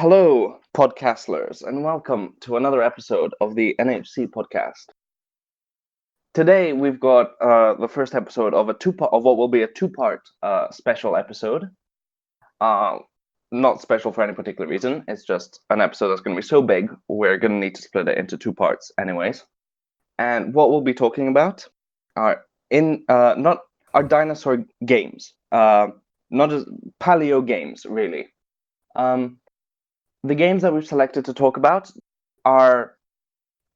Hello, podcastlers, and welcome to another episode of the NHC podcast. Today we've got the first episode of what will be a two-part special episode. Uh, Not special for any particular reason. It's just an episode that's going to be so big we're going to need to split it into two parts, anyways. And what we'll be talking about are not our dinosaur games, not just Paleogames, really. The games that we've selected to talk about are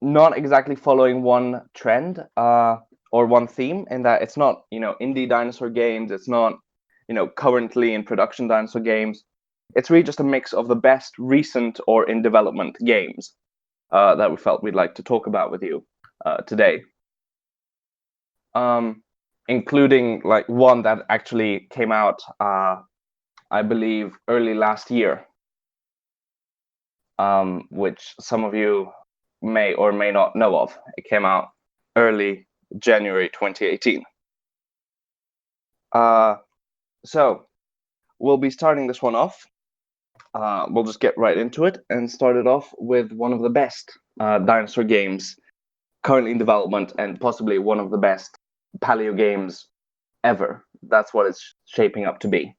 not exactly following one trend or one theme, in that it's not indie dinosaur games, it's not currently in production dinosaur games. It's really just a mix of the best recent or in development games that we felt we'd like to talk about with you today, including like one that actually came out I believe early last year, which some of you may or may not know of. It came out early January 2018. So we'll be starting this one off. We'll just get right into it and start it off with one of the best dinosaur games currently in development, and possibly one of the best paleo games ever. That's what it's shaping up to be.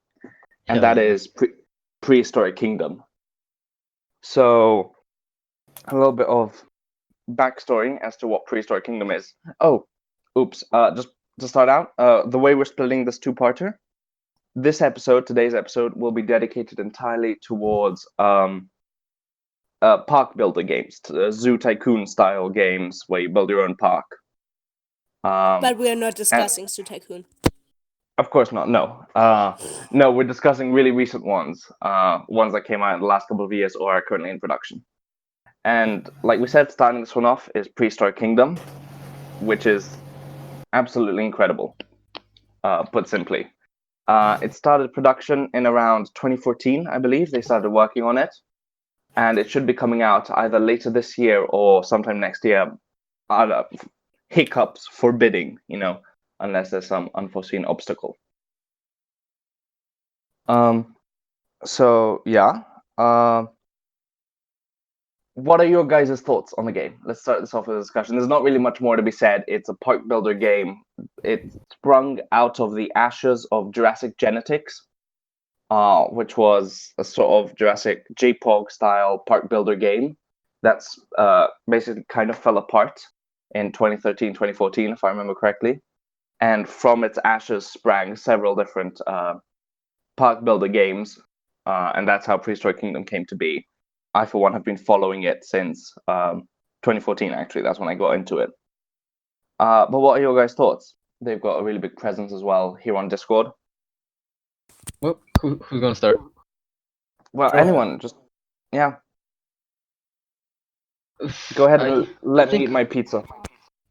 And that is Prehistoric Kingdom. So a little bit of backstory as to what Prehistoric Kingdom is. Just to start out, the way we're splitting this two-parter, today's episode, will be dedicated entirely towards park builder games, zoo tycoon style games where you build your own park. But we are not discussing Zoo Tycoon. Of course not. No, no. We're discussing really recent ones, ones that came out in the last couple of years or are currently in production. And like we said, starting this one off is Prehistoric Kingdom, which is absolutely incredible, put simply. It started production in around 2014, I believe. They started working on it, and it should be coming out either later this year or sometime next year. Hiccups forbidding, unless there's some unforeseen obstacle. So yeah. What are your guys' thoughts on the game? Let's start this off with a discussion. There's not really much more to be said. It's a park builder game. It sprung out of the ashes of Jurassic Genetics, which was a sort of Jurassic JPOG style park builder game that's basically kind of fell apart in 2013, 2014, if I remember correctly. And from its ashes sprang several different park builder games, and that's how Prehistoric Kingdom came to be. I, for one, have been following it since 2014, actually. That's when I got into it. But what are your guys' thoughts? They've got a really big presence as well here on Discord. Well, who's gonna start? Well, anyone, just, yeah. Go ahead and let me eat my pizza.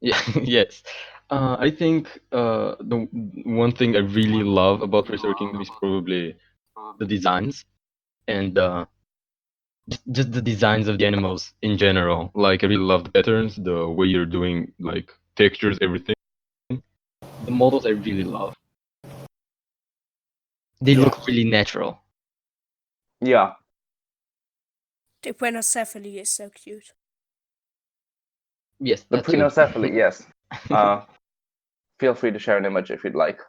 Yeah, yes. I think the one thing I really love about Prehistoric Kingdom is probably the designs and just the designs of the animals in general. Like, I really love the patterns, the way you're doing like textures, everything. The models I really love. They look really natural. Yeah. The Brenocephaly is so cute. Yes, The that too. Prenocephaly, yes. Feel free to share an image if you'd like.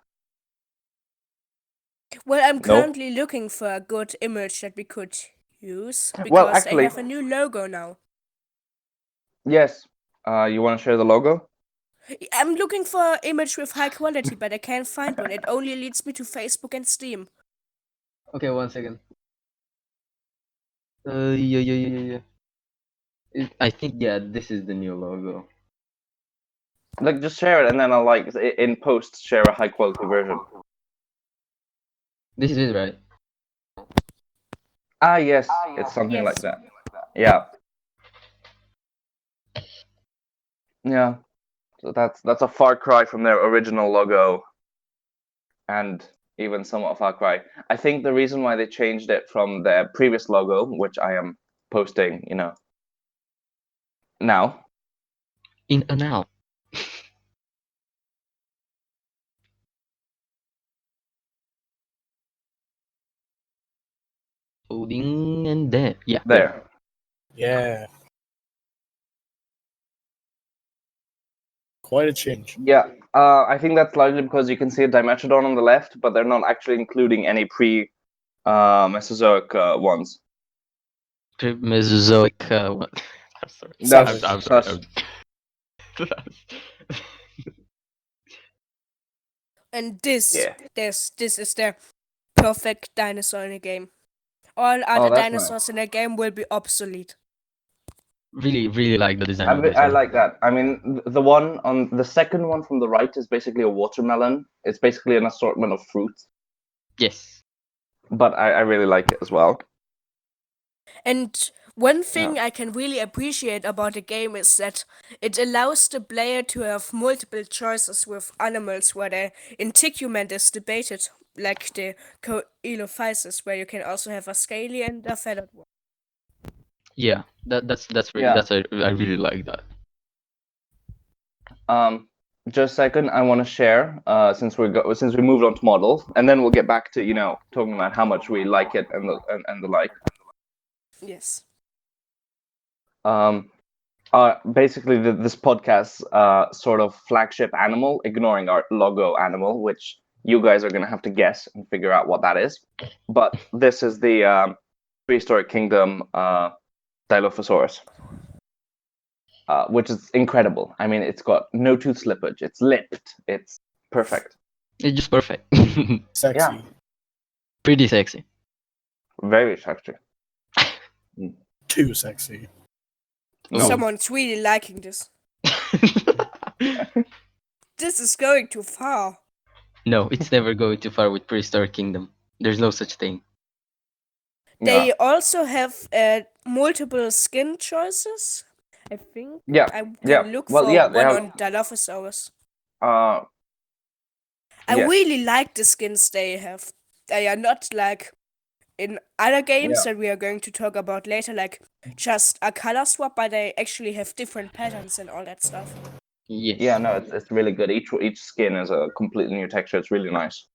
Well, I'm No? currently looking for a good image that we could use, because Well, actually, I have a new logo now. yes. You want to share the logo? I'm looking for an image with high quality, but I can't find one. It only leads me to Facebook and Steam. Okay, 1 second. Yeah. I think, yeah, this is the new logo. Like, just share it, and then I'll, in post, share a high-quality version. This is it, right? Yes. It's something like that. Yeah. Yeah. So that's a far cry from their original logo, and even somewhat a far cry. I think the reason why they changed it from their previous logo, which I am posting, now. In an hour. Loading, and then yeah. There. Yeah. Quite a change. Yeah. I think that's largely because you can see a Dimetrodon on the left, but they're not actually including any Mesozoic ones. Mesozoic. What? I'm sorry. That's- I'm sorry. And this Yeah. is the perfect dinosaur in a game. All other that's dinosaurs in a game will be obsolete. Really, really like the design of this I one. like that. I mean, the one on the second one from the right is basically a watermelon. It's basically an assortment of fruits, Yes. but I really like it as well. And one thing I can really appreciate about the game is that it allows the player to have multiple choices with animals where the integument is debated, like the Coelophysis, where you can also have a scaly and a feathered one. Yeah. That's really Yeah. I really like that. Just a second, I want to share since we moved on to models, and then we'll get back to talking about how much we like it and the like. Yes. Basically this podcast sort of flagship animal, ignoring our logo animal, which you guys are gonna have to guess and figure out what that is. But this is the prehistoric kingdom Dilophosaurus, which is incredible. I mean, it's got no tooth slippage. It's lipped. It's perfect. It's just perfect. Sexy. Yeah. Pretty sexy. Very sexy. Too sexy. No. Someone's really liking this. This is going too far. No, it's never going too far with prehistoric kingdom. There's no such thing. They also have multiple skin choices. I think. Yeah. I can Yeah. look Well, for yeah, one they have- on Dilophosaurus. Uh, I yes. really like the skins they have. They are not like in other games that we are going to talk about later, like just a color swap, but they actually have different patterns and all that stuff. Yes. Yeah, no, it's really good. Each skin is a completely new texture. It's really nice.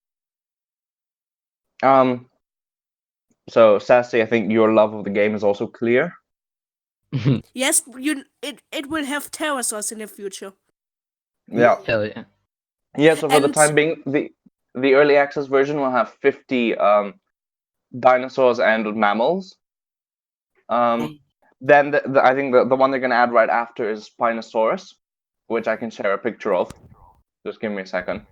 So Sassy, I think your love of the game is also clear. Yes, it will have pterosaurs in the future. Yeah. Hell yeah. Yeah. So for the And- time being, the early access version will have 50 dinosaurs and mammals. Then I think the one they're gonna add right after is Spinosaurus, which I can share a picture of. Just give me a second.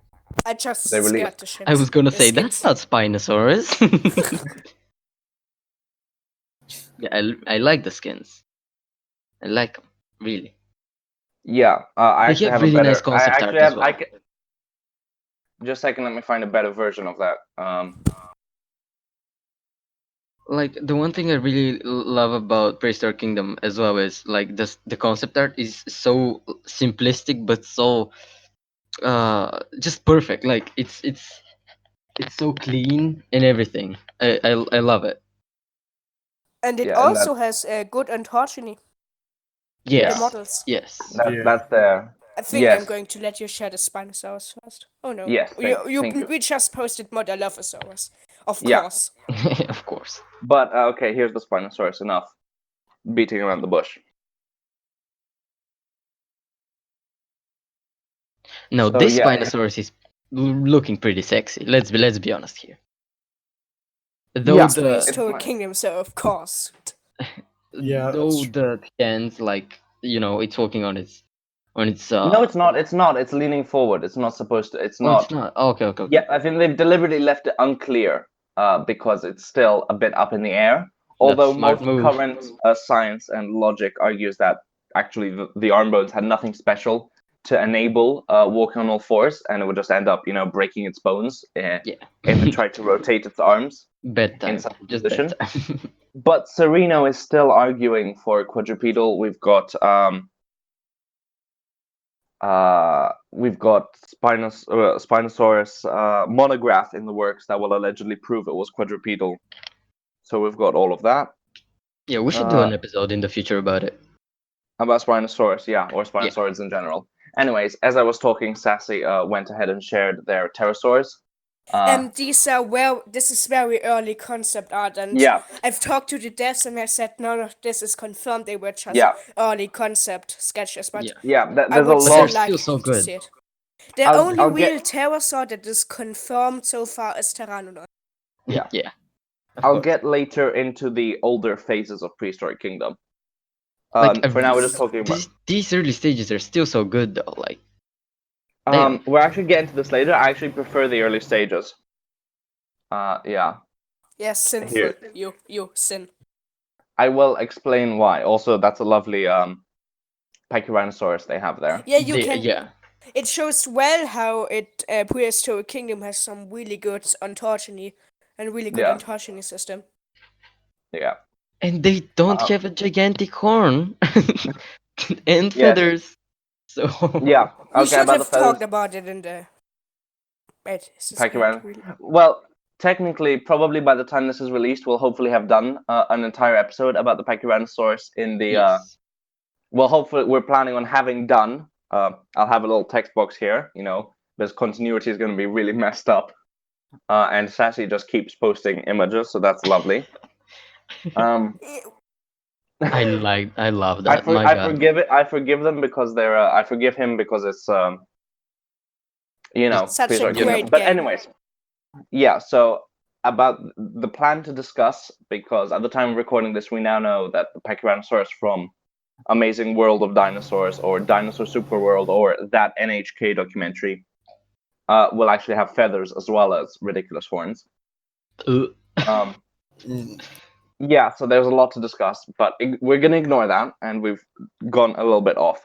I just They really- scared the shit. I was gonna The say skins. that's not Spinosaurus. Yeah, I like the skins. I like them really. Yeah. I They actually have have really a better. nice concept I art actually as have. well. Just a second. Let me find a better version of that. Like the one thing I really love about Prehistoric Kingdom as well is like the concept art is so simplistic but so just perfect. Like it's so clean and everything. I love it. And it Yeah, and also has a good androgyny. Yes. The models. Yes. That's there. I think Yes. I'm going to let you share the Spinosaurus first. Oh no. Yes, thank you. We just posted more Dilophosaurus. Of Yeah. course. Of course. But okay, here's the Spinosaurus. Enough beating around the bush. No, So, this yeah. Spinosaurus is looking pretty sexy. Let's be honest here. Though Yeah. It's the Prehistoric fine. Kingdom, so of course. Yeah, though that's the hands like it's walking on its No, it's not. It's not. It's leaning forward. It's not supposed to. It's Oh, not. it's not. Okay. Yeah, I think they've deliberately left it unclear because it's still a bit up in the air. Although smart most move. current science and logic argues that actually the arm bones had nothing special to enable walking on all fours, and it would just end up, breaking its bones if it tried to rotate its arms. Bedtime. In such a Just position. bedtime. But Sereno is still arguing for quadrupedal. We've got Spinosaurus monograph in the works that will allegedly prove it was quadrupedal. So we've got all of that. Yeah, we should do an episode in the future about it. About Spinosaurus, or Spinosaurids in general. Anyways, as I was talking, Sassy went ahead and shared their pterosaurs. These are this is very early concept art, and Yeah. I've talked to the devs and I said none of this is confirmed. They were just Yeah. early concept sketches, but Yeah. Yeah, I there's a would But still they're lot. like still so to good. see it. The I'll- only I'll real get- pterosaur that is confirmed so far is Pteranodon. Yeah. Yeah. Of I'll course. get later into the older phases of Prehistoric Kingdom. Like, For now, we're just talking about. these early stages are still so good though. Like, damn. We're actually getting to this later. I actually prefer the early stages. Yeah. Yes, sinful. You sin. I will explain why. Also, that's a lovely Pachyrhinosaurus they have there. Yeah, you can. Yeah. It shows well how Prehistoric Kingdom has some really good ontogeny and really good Yeah. ontogeny system. Yeah. And they don't Uh, have a gigantic horn and Yeah. feathers. So Yeah. We Okay, should about have the feathers. talked about it in the. Wait, is this Pachyrhino- really? Well, technically, probably by the time this is released, we'll hopefully have done an entire episode about the Pachyrhinosaurus in the. yes. Well, hopefully, we're planning on having done. I'll have a little text box here, because continuity is going to be really messed up. And Sassy just keeps posting images, so that's lovely. I love I, that. My God. forgive it. I forgive them because they're. I forgive him because it's. Such a Prehistoric Kingdom. great But game. anyways, yeah. So about the plan to discuss, because at the time of recording this, we now know that the Pachyrhinosaurus from Amazing World of Dinosaurs or Dinosaur Super World or that NHK documentary will actually have feathers as well as ridiculous horns. Um, yeah, so there's a lot to discuss, but we're gonna ignore that, and we've gone a little bit off.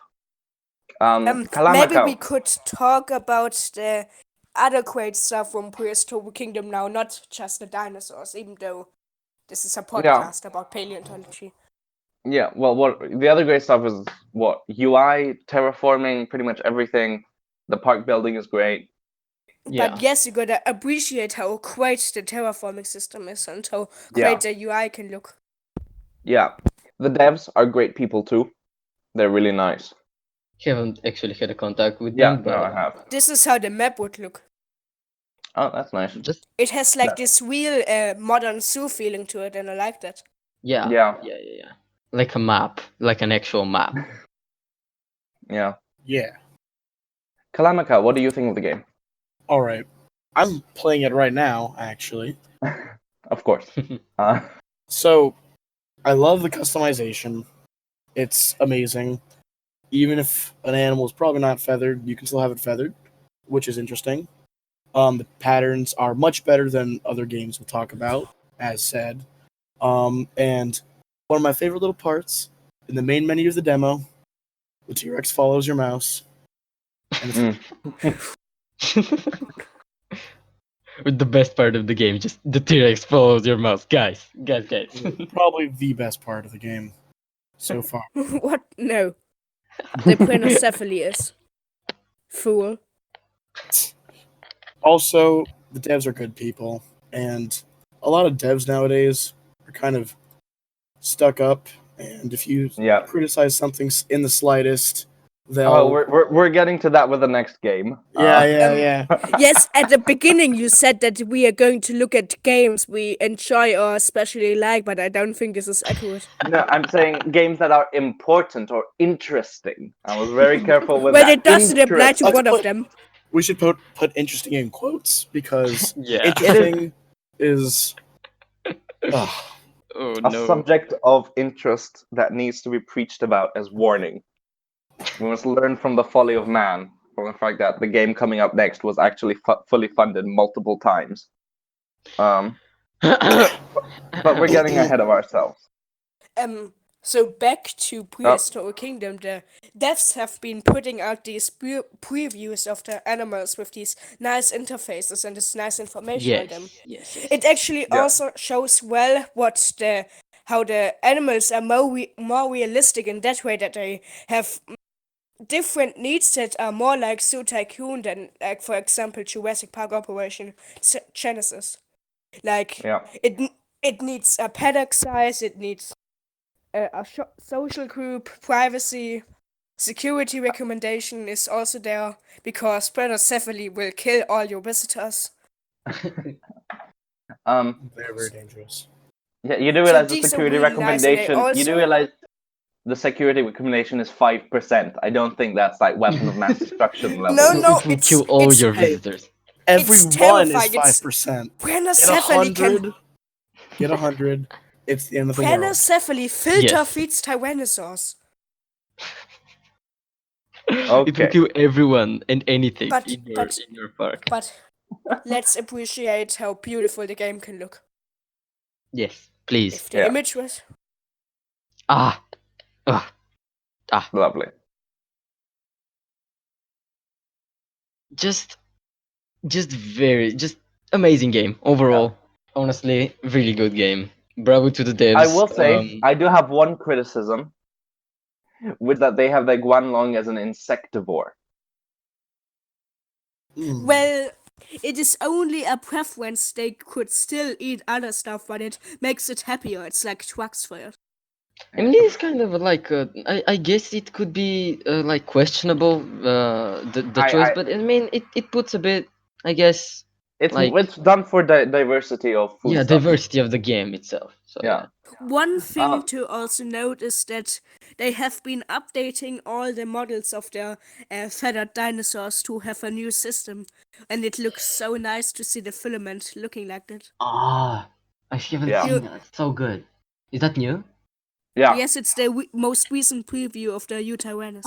Maybe Kalamaka. we could talk about the other great stuff from Prehistoric Kingdom now, not just the dinosaurs, even though this is a podcast about paleontology. Yeah, well, what the other great stuff is what UI, terraforming, pretty much everything. The park building is great. Yeah. But yes, you gotta appreciate how great the terraforming system is and how great the UI can look. Yeah, the devs are great people too. They're really nice. Haven't actually had a contact with Yeah, them, but no, I have. This is how the map would look. Oh, that's nice. just It has like this real modern zoo feeling to it, and I like that. yeah. Like a map, like an actual map. Yeah. Yeah. Kalamaka, what do you think of the game? All right. I'm playing it right now, actually. Of course. So, I love the customization. It's amazing. Even if an animal is probably not feathered, you can still have it feathered, which is interesting. The patterns are much better than other games we'll talk about, as said. And one of my favorite little parts in the main menu of the demo, the T-Rex follows your mouse. And With the best part of the game, just the T-Rex follows your mouse. Guys. it's probably the best part of the game so far. What? No. The Brenocephaly is. Fool. Also, the devs are good people, and a lot of devs nowadays are kind of stuck up, and if you criticize something in the slightest, they'll... Oh, we're getting to that with the next game. Yeah. Yes, at the beginning you said that we are going to look at games we enjoy or especially like, but I don't think this is accurate. No, I'm saying games that are important or interesting. I was very careful with Well, that. it doesn't apply to one of them. We should put interesting in quotes, because Yeah. interesting is... Oh a no. subject of interest that needs to be preached about as warning. We must learn from the folly of man, from the fact that the game coming up next was actually fully funded multiple times. But we're getting ahead of ourselves. So back to Prehistoric Kingdom, the devs have been putting out these previews of the animals with these nice interfaces and this nice information on them. Yes. It actually also shows well how the animals are more realistic in that way, that they have different needs that are more like Zoo Tycoon than, like, for example, Jurassic Park Operation Genesis. Like, it needs a paddock size, it needs a social group, privacy, security recommendation is also there, because Brenocephaly will kill all your visitors. They're very dangerous. Yeah, you do So realize the these are security really nice, and they recommendation. You do also realize the security recommendation is 5%. I don't think that's like weapon of mass destruction level. no, It will kill all your Hey, visitors. every it's one is terrifying. It's 5%. Branocephaly can Get 100. It's the end of the world. Branocephaly filter Yes. feeds Tyrannosaurs. It will Okay. kill everyone and anything But- in but- your park. But let's appreciate how beautiful the game can look. Yes, please. If the Yeah. image was Ah, Lovely. just amazing game overall. Honestly, really good game. Bravo to the devs. I will say, I do have one criticism, which that they have the Guanlong as an insectivore. well, it is only a preference. They could still eat other stuff, but it makes it happier. It's like trucks for it. I mean, it's kind of like I guess it could be like questionable the choice, but I mean it puts a bit, I guess, It's done for diversity of food. diversity of the game itself. So Yeah. One thing to also note is that they have been updating all the models of their feathered dinosaurs to have a new system, and it looks so nice to see the filament looking like that. I haven't Yeah. seen that. So good. Is that new? Yeah. Yes, it's the most recent preview of the Utyrannus.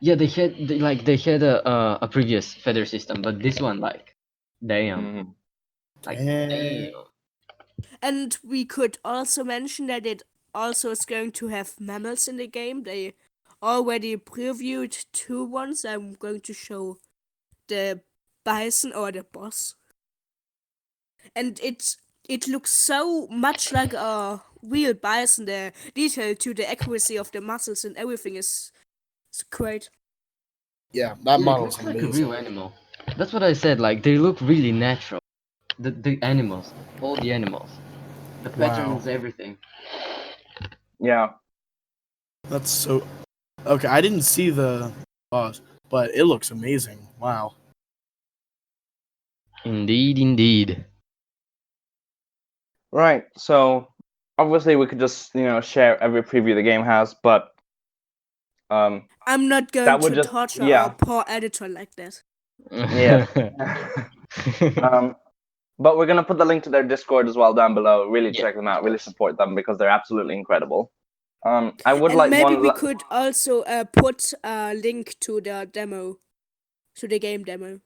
Yeah, they had a previous feather system, but this one damn. Mhm. Damn. And we could also mention that it also is going to have mammals in the game. They already previewed 2 ones. I'm going to show the bison or the boss. And it looks so much like a real bison. The detail to the accuracy of the muscles and everything is great. Yeah, that It model's looks like a amazing. real animal. That's what I said. Like they look really natural. The animals, all the animals, the patterns, everything. Yeah. That's so. Okay, I didn't see the boss, but it looks amazing. Wow. Indeed. Right. So obviously we could just share every preview the game has, but I'm not going That would to just- torture yeah. our poor editor like that. Yeah. But we're gonna put the link to their Discord as well down below. Really Yeah, check them out. of Really course. support them because they're absolutely incredible. I would And like maybe one. we could also put a link to the demo, to the game demo.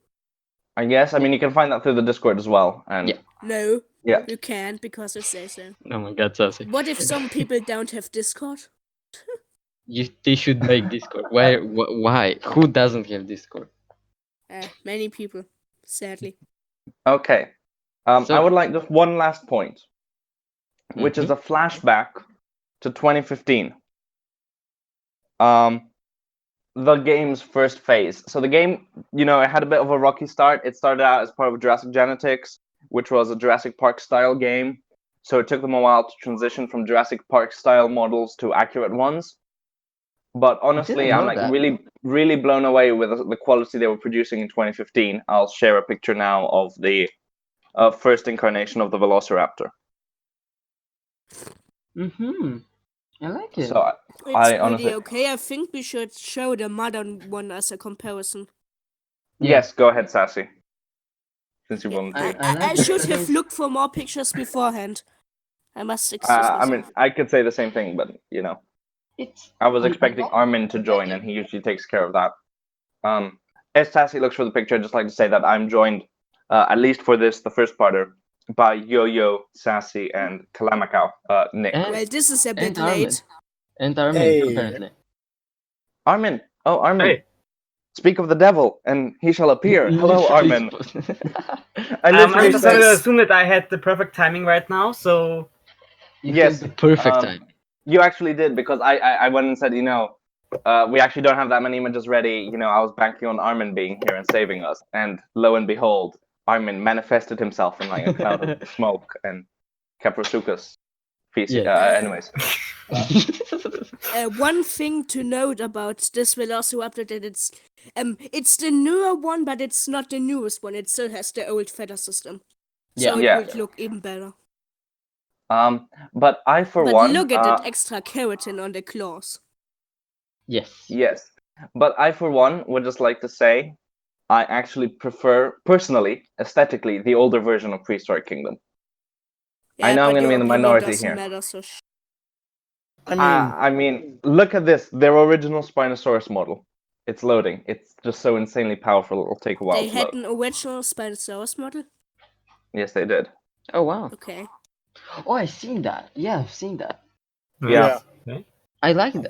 I guess. I mean, you can find that through the Discord as well. And Yeah. No, Yeah. you can't because it says so. Oh my god, Sassy. What if some people don't have Discord? They should make Discord. Why? Who doesn't have Discord? Many people, sadly. Okay. So- I would like just one last point, which is a flashback to 2015. The game's first phase. So the game, it had a bit of a rocky start. It started out as part of Jurassic Genetics, which was a Jurassic Park style game. So it took them a while to transition from Jurassic Park style models to accurate ones. But honestly, didn't I'm know like that. really, really blown away with the quality they were producing in 2015. I'll share a picture now of the first incarnation of the Velociraptor. I like it. So It's I really honestly, okay. I think we should show the modern one as a comparison. yes, go ahead, Sassy. Since you wanted I- to. I like I it. should have looked for more pictures beforehand. I must excuse myself. I mean, I could say the same thing, but It's I was expecting Armin to join, and he usually takes care of that. As Sassy looks for the picture, I'd just like to say that I'm joined, at least for this, the first parter, by Yo-Yo, Sassy, and Kalamakaw, Nick. Well, this is a bit and Armin. late. And Armin, Hey. apparently. Armin! Oh, Armin! Hey. Speak of the devil, and he shall appear. Hello, Literally Armin. supposed- I I literally just said, assume that I had the perfect timing right now, so You Yes, took the perfect time. you actually did, because I went and said, we actually don't have that many images ready. I was banking on Armin being here and saving us. And lo and behold, Armin manifested himself in like a cloud of smoke and Kaprosuchus. Yeah. Anyways. One thing to note about this Velociraptor that it's the newer one, but it's not the newest one. It still has the old feather system. So it Yeah. would look even better. But I, for But one, look at that extra keratin on the claws. Yes. yes, but I, for one, would just like to say I actually prefer, personally, aesthetically, the older version of Prehistoric Kingdom. I know I'm but going to be your in the opinion minority doesn't here. matter, so I mean, Look at this, their original Spinosaurus model. It's loading. It's just so insanely powerful, it'll take a while they to had load. an original Spinosaurus model? Yes, they did. Oh wow. Okay. Oh, I've seen that. Yeah, I've seen that. Yeah. I like that.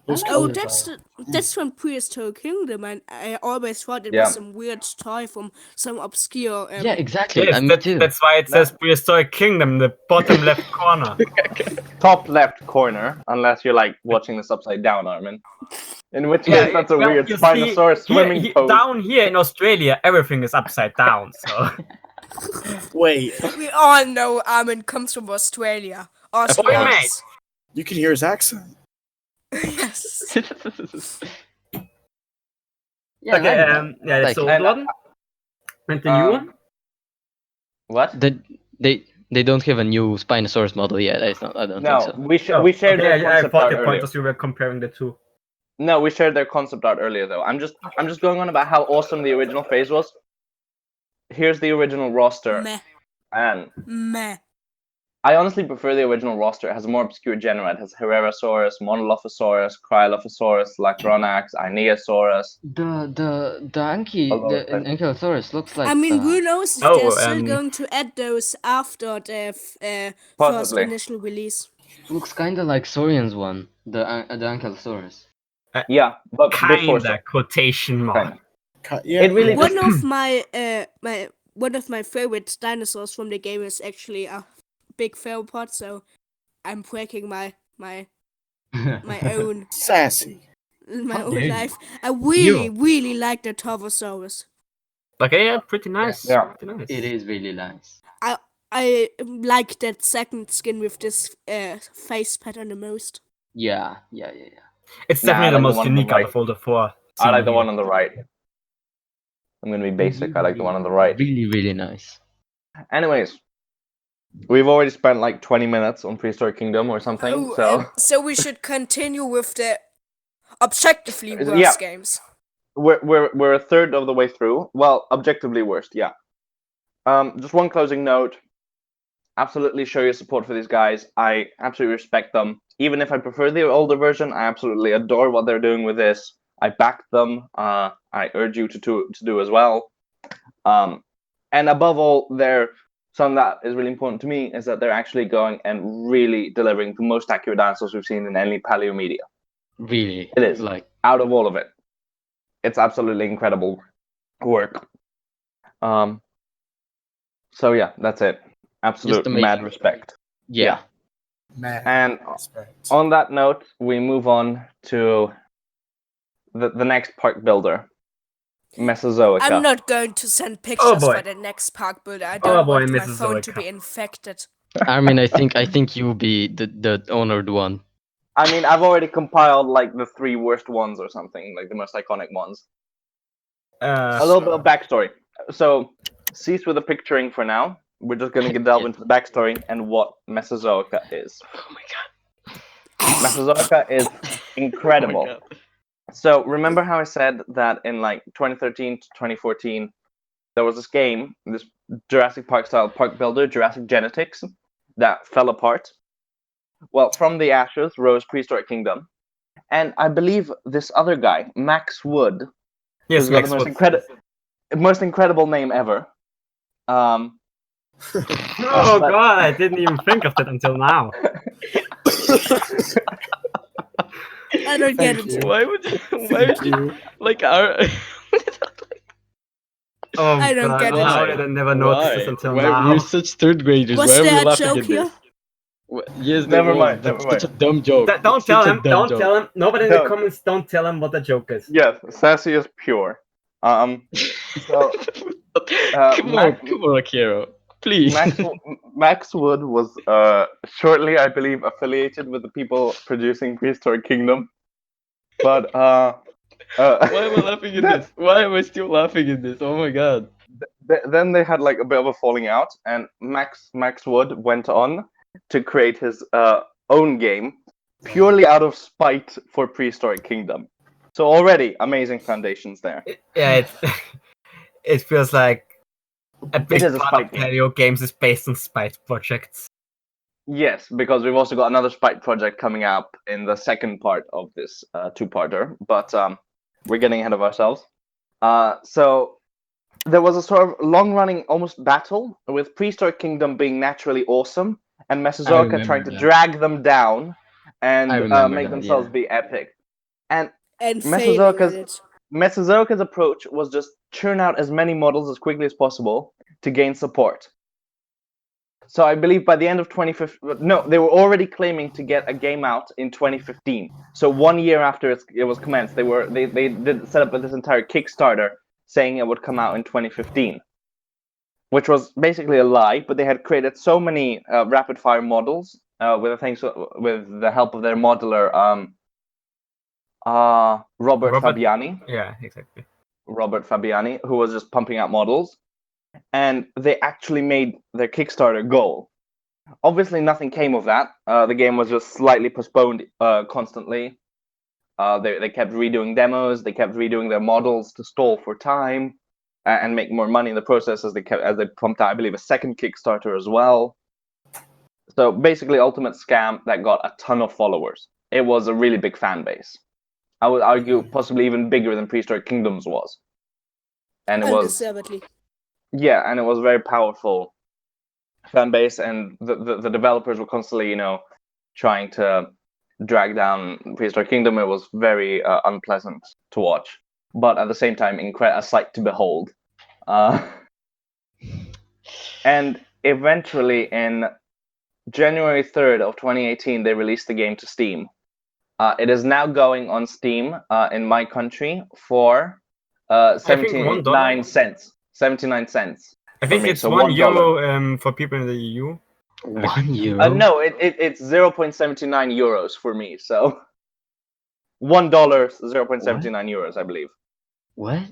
it was Oh, Oh, cool. that's from Prehistoric Kingdom, and I always thought it Yeah. was some weird toy from some obscure. Yeah, exactly. Yes, Me too. that's why it says Prehistoric Kingdom, the bottom left corner. Top left corner, unless you're like watching this upside down, Armin. In which case, that's a well, weird you see, Spinosaurus swimming pose. down here in Australia, everything is upside down. So Wait, We all know Armin comes from Australia. Australians. you can hear his accent. Yes. Yeah, I okay, like that. yeah, Like so it. one and the new one. What? They don't have a new Spinosaurus model yet. I don't No, think so. we shared their I concept thought art your earlier. point was you were comparing the two. No, we shared their concept art earlier though. I'm just going on about how awesome the original phase was. Here's the original roster, Meh. and Meh. I honestly prefer the original roster. It has a more obscure genera. It has Herrerasaurus, Monolophosaurus, Cryolophosaurus, Lacronax, Aeneasaurus. The Ankylosaurus looks like. I mean, who knows if Oh, they're still going to add those after the first Possibly. initial release. looks kind of like Saurian's one, the Ankylosaurus. Yeah, but before Kinda quotation mark. Yeah, It really One of my one of my favorite dinosaurs from the game is actually a big theropod, so I'm breaking my own sassy. How dare you. life. I really like the Tarbosaurus. Okay, yeah, pretty nice. Yeah. Pretty nice. It is really nice. I like that second skin with this face pattern the most. Yeah. It's Nah, I definitely like the the most one on the unique out right. of all the four. I like the seen one here. on the right. I'm gonna be basic. I like the one on the right. Really, really nice. Anyways, we've already spent like 20 minutes on Prehistoric Kingdom or something. Oh, So so we should continue with the objectively worst Yeah. games. we're a third of the way through. Well, objectively worst, yeah. Just one closing note. Absolutely show your support for these guys. I absolutely respect them. Even if I prefer the older version, I absolutely adore what they're doing with this. I back them. I urge you to do as well. And above all, something that is really important to me is that they're actually going and really delivering the most accurate dinosaurs we've seen in any paleo media. Really. It is. Like, Out of all of it. It's absolutely incredible work. So yeah, that's it. Absolute amazing. mad respect. yeah. Man, And respect. on that note, we move on to the next park builder, Mesozoica. I'm not going to send pictures boy. for the next park builder. I don't want my phone to Mesozoica. be infected. Armin, I think you'll be the honored one. I mean, I've already compiled like the 3 worst ones or something, like the most iconic ones. A little bit of backstory. So, cease with the picturing for now. We're just going to delve into the backstory and what Mesozoica is. Oh my god. Mesozoica is incredible. Oh my god. So, remember how I said that in like 2013 to 2014, there was this game, this Jurassic Park style park builder, Jurassic Genetics, that fell apart? Well, from the ashes rose Prehistoric Kingdom. And I believe this other guy, Max Wood, Yes, who's got Max the Wood. most incredible name ever. Oh but- god, I didn't even think of that until now. I don't get Thank it. you. Why would you like our Oh I don't god, get it. how did I never notice this until Why? now? We're such third graders. Was Why are we there a laughing joke at here? this? Yes, there Never was. mind, That's never such a dumb joke. Don't It's tell such a him. dumb Don't joke. tell him. Nobody in No. the comments. Don't tell him what the joke is. Yes, sassy is pure. So Come on, Akira. Please. Max Wood was shortly, I believe, affiliated with the people producing Prehistoric Kingdom. But Why am I laughing at this? Why am I still laughing at this? Oh my god. then they had like a bit of a falling out, and Max Wood went on to create his own game purely out of spite for Prehistoric Kingdom. So already amazing foundations there. Yeah, it feels like a big is a part of spite game. Paleogames is based on spite projects. Yes, because we've also got another spite project coming up in the second part of this two-parter, but we're getting ahead of ourselves. So there was a sort of long-running almost battle with Prehistoric Kingdom being naturally awesome and Mesozoic trying to drag them down and make themselves be epic. And failing at it. Mesozoic's approach was just churn out as many models as quickly as possible to gain support. So I believe by the end of 2015, no, they were already claiming to get a game out in 2015. So 1 year after it was commenced, they did set up this entire Kickstarter saying it would come out in 2015, which was basically a lie. But they had created so many rapid fire models with the help of their modeler Robert Fabiani. Yeah, exactly. Robert Fabiani, who was just pumping out models. And they actually made their Kickstarter goal. Obviously, nothing came of that. The game was just slightly postponed constantly. They kept redoing demos. They kept redoing their models to stall for time and make more money in the process as they pumped out, I believe, a second Kickstarter as well. So basically, ultimate scam that got a ton of followers. It was a really big fan base. I would argue possibly even bigger than Prehistoric Kingdoms was. And it was... Yeah, and it was a very powerful fan base, and the developers were constantly, trying to drag down Prehistoric Kingdom. It was very unpleasant to watch, but at the same time, a sight to behold. And eventually, in January 3rd of 2018, they released the game to Steam. It is now going on Steam in my country for 79 cents. 79 cents. I think it's so €1 for people in the EU. €1? No, it's 0.79 euros for me. So $1, 0.79 euros, I believe. What?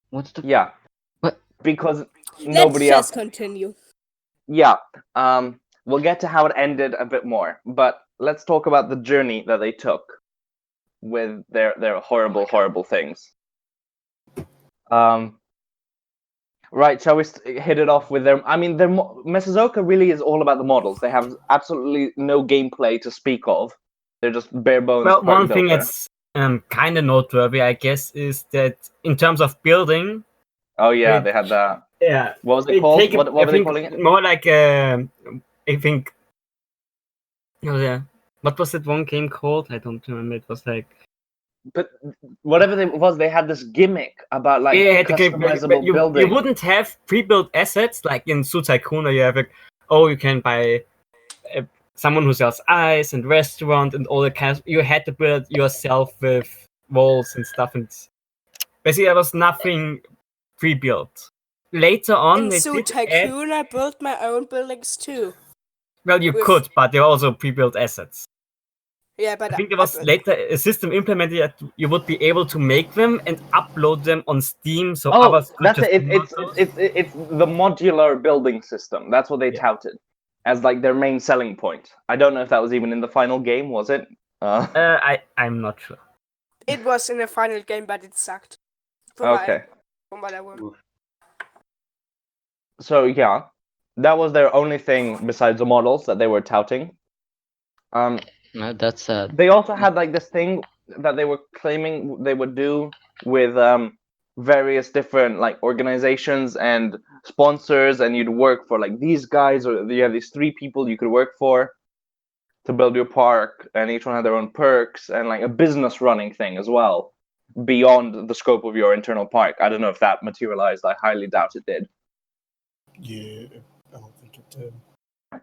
What's the? Yeah. What? Because nobody else. Let's just continue. Yeah. We'll get to how it ended a bit more, but let's talk about the journey that they took with their horrible, horrible things. Right, shall we hit it off with their... I mean, Mesozoic really is all about the models. They have absolutely no gameplay to speak of. They're just bare bones. Well, one thing that's kind of noteworthy, I guess, is that in terms of building... Oh, yeah, they had that. Yeah. What was it called? What were they calling it? More like, I think... Oh, yeah. What was that one game called? I don't remember. It was like... But whatever it was, they had this gimmick about customizable building. You wouldn't have pre-built assets like in Zoo Tycoon. You have you can buy someone who sells ice and restaurant and all the kinds. You had to build yourself with walls and stuff, and basically there was nothing pre-built. Later on, in Zoo Tycoon, I built my own buildings too. Well, you could, but they're also pre-built assets. Yeah, but I think there was later a system implemented that you would be able to make them and upload them on Steam, so others could that's it's the modular building system. That's what they touted as like their main selling point. I don't know if that was even in the final game, was it? I'm not sure. It was in the final game, but it sucked. From what I remember. So yeah, that was their only thing besides the models that they were touting. No, that's sad. They also had like this thing that they were claiming they would do with various different like organizations and sponsors, and you'd work for like these guys, or you have these 3 people you could work for to build your park, and each one had their own perks and like a business running thing as well beyond the scope of your internal park. I don't know if that materialized. I highly doubt it did. Yeah, I don't think it did.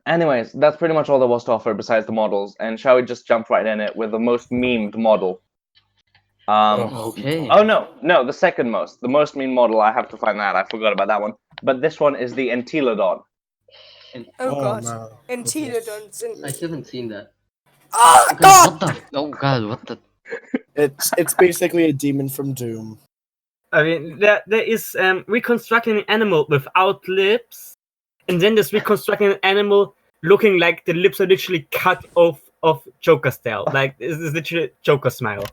Anyways, that's pretty much all there was to offer besides the models. And shall we just jump right in it with the most memed model? Okay. Oh, no, the second most. The most memed model, I have to find that. I forgot about that one. But this one is the Entelodon. Oh god. No. Entelodons. I haven't seen that. Oh god! What the? Oh god, what the? It's basically a demon from Doom. I mean, there is reconstructing an animal without lips, and then there's reconstructing an animal looking like the lips are literally cut off of Joker style. Like, this is literally Joker smile.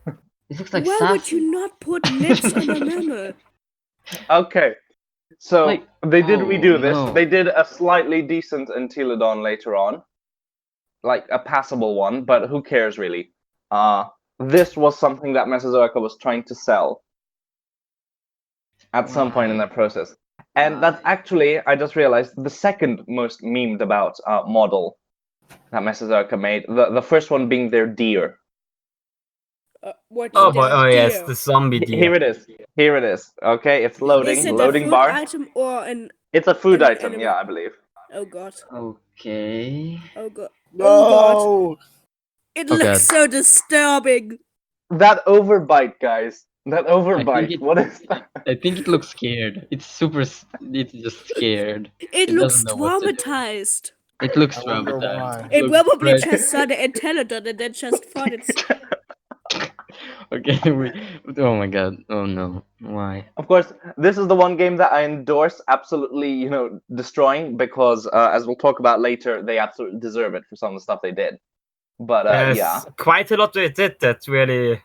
It looks like Why sass. would you not put lips on a mammal? Okay, so Like, they did oh, redo this. no. They did a slightly decent Entelodon later on, like a passable one, but who cares really? This was something that Mesozoica was trying to sell at some point in Why? that process. And that's actually, I just realized, the second most memed about model that Mesozoica made. The first one being their deer. What's Oh their boy, oh yes, deer? the zombie deer. Here it is. Here it is. Okay, it's loading. Is it a Loading food bar. item or an? It's a food an item, animal? yeah, I believe. Oh god. Okay. Oh god. No. Oh god. It Oh, looks God. so disturbing. That overbite, guys. That I overbite. think What is that? I think it looks scared. It's it's just scared. It It looks doesn't know what to do. traumatized. It looks I wonder traumatized. why. It Looks probably right- just saw the Entelodon and then just thought it's. Okay, oh my god. Oh no. Why? Of course, this is the one game that I endorse absolutely, destroying because, as we'll talk about later, they absolutely deserve it for some of the stuff they did. But There's yeah, quite a lot they did that really.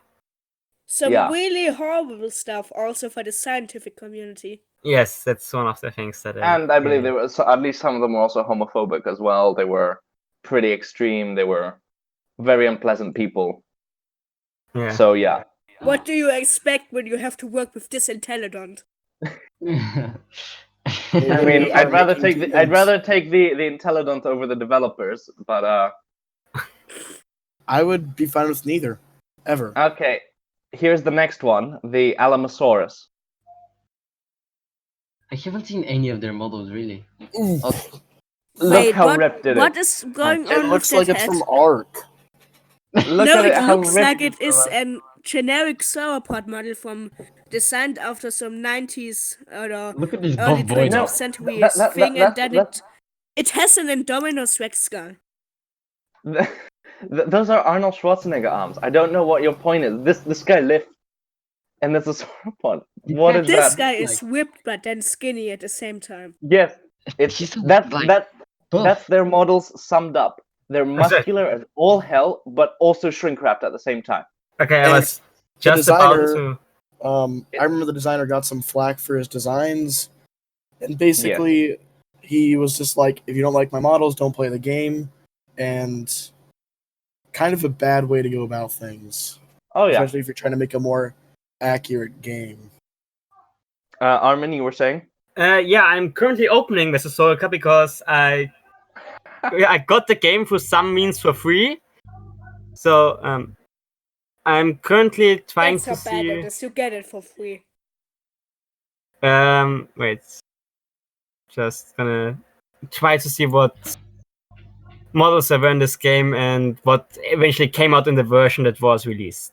Some Yeah. really horrible stuff also for the scientific community. Yes, that's one of the things that. and I believe there was at least some of them were also homophobic as well. They were pretty extreme. They were very unpleasant people. Yeah. So yeah, What do you expect when you have to work with this Entelodon? I mean, I'd rather take the the. Entelodont over the developers, but I would be fine with neither, ever. okay. Here's the next one, the Alamosaurus. I haven't seen any of their models really. Ooh, Look Wait, how ripped it what is. is going it on looks with like that it's head? from Ark. Look No, at it, it how looks ripped like it is a generic sauropod model from designed after some 90s or Look at this early buff boy 20th now. century that- thing, and then that's- it has an Indominus Rex skull. Those are Arnold Schwarzenegger arms. I don't know what your point is. This guy lifts, and there's a sauropod. What is This that? guy is whipped but then skinny at the same time. Yes, it's He's so, that's like, that buff. that's their models summed up. They're muscular as all hell, but also shrink wrapped at the same time. Okay, I And was just about designer- to. I remember the designer got some flack for his designs, and basically he was just like, "If you don't like my models, don't play the game," and kind of a bad way to go about things, Oh yeah, especially if you're trying to make a more accurate game. Armin, you were saying? Yeah, I'm currently opening Mesozoica because I got the game through some means for free. So I'm currently trying That's how to bad it see. is. You get it for free. Wait, just gonna try to see what models there were in this game and what eventually came out in the version that was released.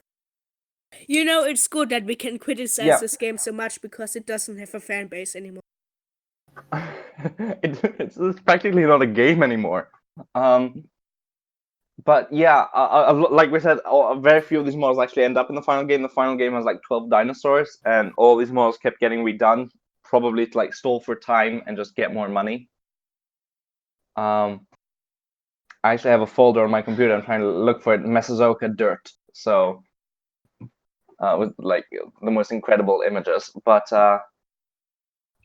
You know, it's good that we can criticize Yeah. this game so much because it doesn't have a fan base anymore. It's practically not a game anymore. But yeah, like we said, very few of these models actually end up in the final game. The final game has like 12 dinosaurs, and all these models kept getting redone, probably to like stall for time and just get more money. I actually have a folder on my computer. I'm trying to look for it, Mesozoica Dirt. So, with like the most incredible images. But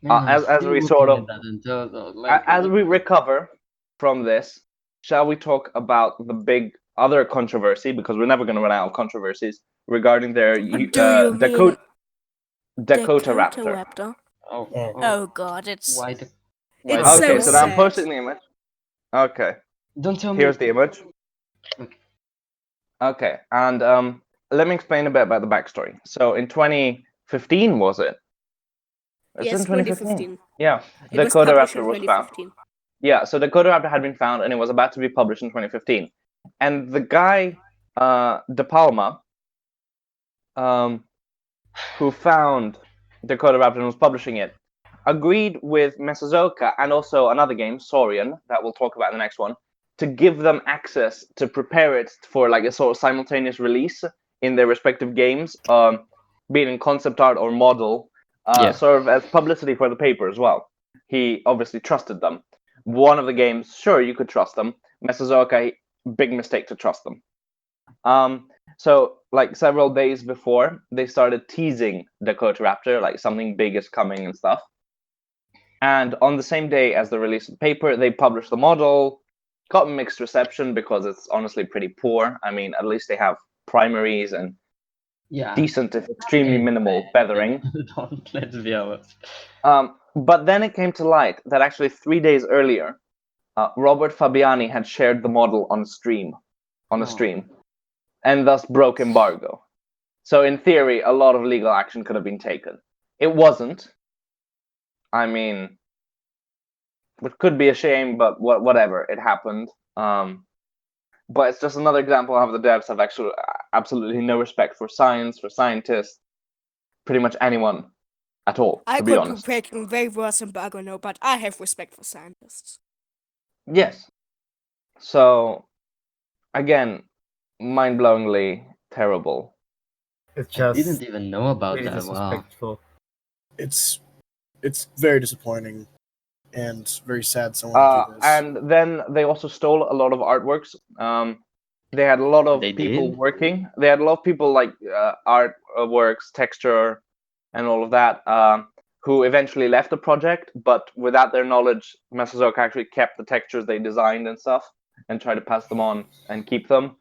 Man, I'm as still we looking sort at of that until, like, as we recover from this, shall we talk about the big other controversy? Because we're never going to run out of controversies regarding their What do you mean? Dakota Raptor. Oh, Oh god, it's why the? It's why the- Okay, so so now I'm sad. posting the image. Okay, Don't tell me. here's the image. Okay. Okay, and let me explain a bit about the backstory. So in 2015, was it? Was it yes, in 2015. Yeah, It was Dakota published Raptor in was found. 2015. Yeah, so Dakota Raptor had been found and it was about to be published in 2015. And the guy, De Palma, who found Dakota Raptor and was publishing it, agreed with Mesozoica and also another game, Saurian, that we'll talk about in the next one, to give them access to prepare it for like a sort of simultaneous release in their respective games, be it in concept art or model, Yeah. serve as publicity for the paper as well. He obviously trusted them. One of the games, sure, you could trust them. Mesozoic, big mistake to trust them. So, like several days before, they started teasing Dakota Raptor, like something big is coming and stuff. And on the same day as the release of the paper, they published the model. Got mixed reception because it's honestly pretty poor. I mean, at least they have primaries and Yeah. decent, if extremely It's minimal bad. feathering. Let's be honest. But then it came to light that actually 3 days earlier, Robert Fabiani had shared the model on a stream, and thus broke embargo. So in theory, a lot of legal action could have been taken. It wasn't. I mean, it could be a shame, but whatever, it happened. But it's just another example of how the devs have actually absolutely no respect for science, for scientists, pretty much anyone at all, I to be could honest. be breaking very worse embargo now, but I have respect for scientists. Yes. So, again, mind-blowingly terrible. It's I just didn't even know about really that. Wow. disrespectful. It's very disappointing and very sad someone would do this. And then they also stole a lot of artworks. They had a lot of They people did? working. They had a lot of people like artworks, texture, and all of that, who eventually left the project. But without their knowledge, Mesozoic actually kept the textures they designed and stuff, and tried to pass them on and keep them.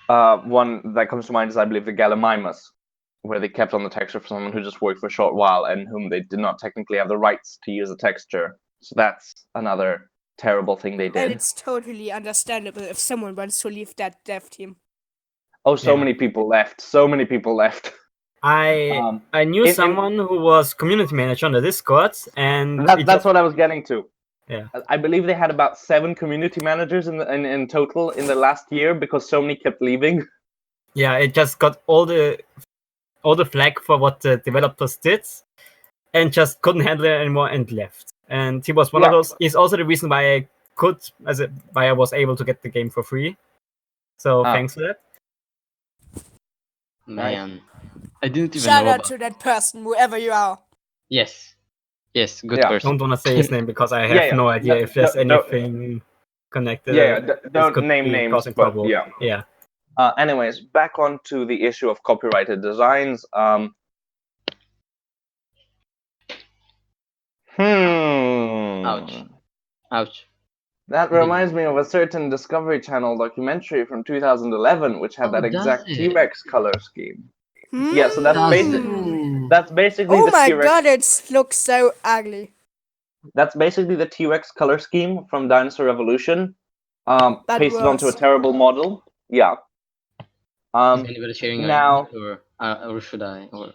One that comes to mind is, I believe, the Gallimimus, where they kept on the texture for someone who just worked for a short while and whom they did not technically have the rights to use the texture. So that's another terrible thing they And did. it's totally understandable if someone wants to leave that dev team. Oh, so Yeah. many people left. So many people left. I knew in- someone who was community manager on the Discord, and That's what I was getting to. Yeah. I believe they had about 7 community managers in total in the last year because so many kept leaving. yeah, it just got all the flag for what the developers did, and just couldn't handle it anymore and left. And he was one of Yeah. those. He's also the reason why I was able to get the game for free. So thanks for that. Man. I didn't even Shout know out about to that person, whoever you are. Yes. Yes, good Yeah. person. Don't want to say his name because I have Yeah. no idea if there's No, anything connected. Don't could name be names, causing but trouble. yeah. Yeah. Anyways, back onto the issue of copyrighted designs. Ouch. Ouch. That Big. reminds me of a certain Discovery Channel documentary from 2011, which had Oh, that exact does it? T-Rex color scheme. Yeah, so that's Does it? that's basically Oh the my T-Rex. god, it looks so ugly. That's basically the T-Rex color scheme from Dinosaur Revolution, But pasted onto a worse. terrible model. Yeah. Is anybody sharing now- ideas, or should I? Or